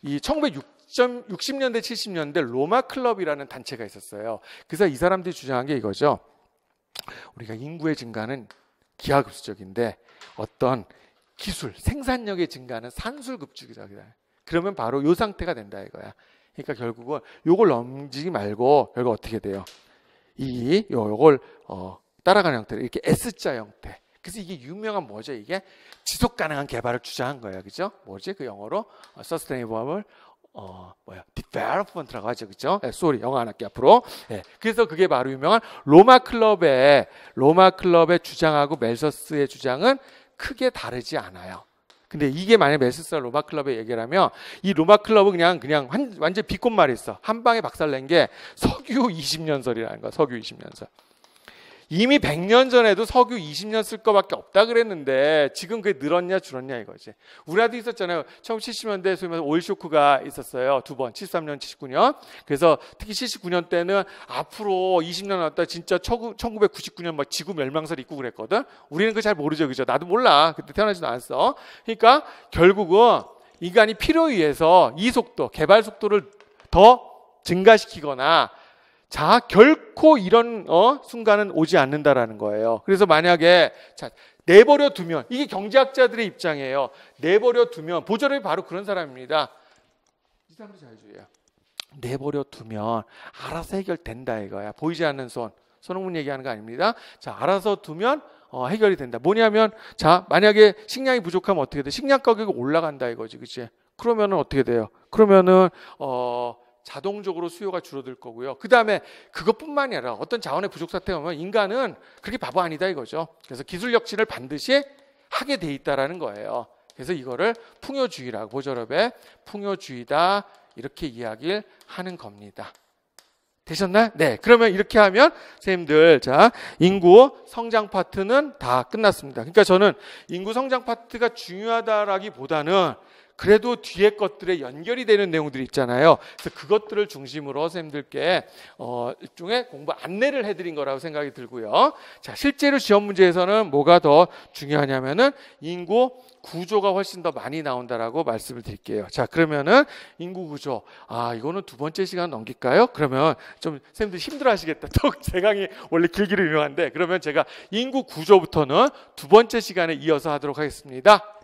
이 1960년대 70년대 로마 클럽이라는 단체가 있었어요. 그래서 이 사람들이 주장한 게 이거죠. 우리가 인구의 증가는 기하급수적인데 어떤 기술, 생산력의 증가는 산술급수적이다. 그러면 바로 이 상태가 된다 이거야. 그러니까 결국은 요걸 넘기지 말고 결국 어떻게 돼요? 요걸 따라가는 형태로 이렇게 S자 형태. 그래서 이게 유명한 뭐죠? 이게 지속 가능한 개발을 주장한 거예요. 그죠? 뭐지? 그 영어로 sustainable development라고 하죠, 그렇죠? 쏘리 영어 안 할게 앞으로. 그래서 그게 바로 유명한 로마 클럽의 주장하고 멜서스의 주장은 크게 다르지 않아요. 근데 이게 만약 멜서스가 로마 클럽의 얘기를 하면 이 로마 클럽은 그냥 완전 비꼬말이 있어. 한 방에 박살낸 게 석유 20년설이라는 거야. 석유 20년설. 이미 100년 전에도 석유 20년 쓸 거밖에 없다 그랬는데 지금 그게 늘었냐 줄었냐 이거지. 우리나라도 있었잖아요. 1970년대에 소위 말해서 오일 쇼크가 있었어요. 두 번, 73년, 79년. 그래서 특히 79년 때는 앞으로 20년 왔다 진짜 1999년 막 지구 멸망설 있고 그랬거든. 우리는 그거 잘 모르죠, 그죠? 나도 몰라. 그때 태어나지도 않았어. 그러니까 결국은 인간이 필요에 의해서 이 속도, 개발 속도를 더 증가시키거나 자, 결코 이런 순간은 오지 않는다라는 거예요. 그래서 만약에 내버려 두면, 이게 경제학자들의 입장이에요. 내버려 두면, 보저럽이 바로 그런 사람입니다. 이 사람도 자유주의예요. 내버려 두면 알아서 해결된다 이거야. 보이지 않는 손흥민 얘기하는 거 아닙니다. 자, 알아서 두면 해결이 된다. 뭐냐면, 자, 만약에 식량이 부족하면 어떻게 돼? 식량 가격이 올라간다 이거지, 그치? 그러면은 어떻게 돼요? 그러면은 자동적으로 수요가 줄어들 거고요. 그 다음에 그것뿐만이 아니라 어떤 자원의 부족 사태가 오면 인간은 그렇게 바보 아니다 이거죠. 그래서 기술 혁신을 반드시 하게 돼 있다라는 거예요. 그래서 이거를 풍요주의라고, 보저럽의 풍요주의다 이렇게 이야기를 하는 겁니다. 되셨나요? 네. 그러면 이렇게 하면 선생님들, 자, 인구 성장 파트는 다 끝났습니다. 그러니까 저는 인구 성장 파트가 중요하다라기보다는 그래도 뒤에 것들에 연결이 되는 내용들이 있잖아요. 그래서 그것들을 중심으로 선생님들께 일종의 공부 안내를 해드린 거라고 생각이 들고요. 자, 실제로 시험 문제에서는 뭐가 더 중요하냐면은 인구 구조가 훨씬 더 많이 나온다라고 말씀을 드릴게요. 자, 그러면은 인구 구조. 이거는 두 번째 시간 넘길까요? 그러면 좀 선생님들 힘들어 하시겠다. 또 제 강의 원래 길기로 유명한데, 그러면 제가 인구 구조부터는 두 번째 시간에 이어서 하도록 하겠습니다.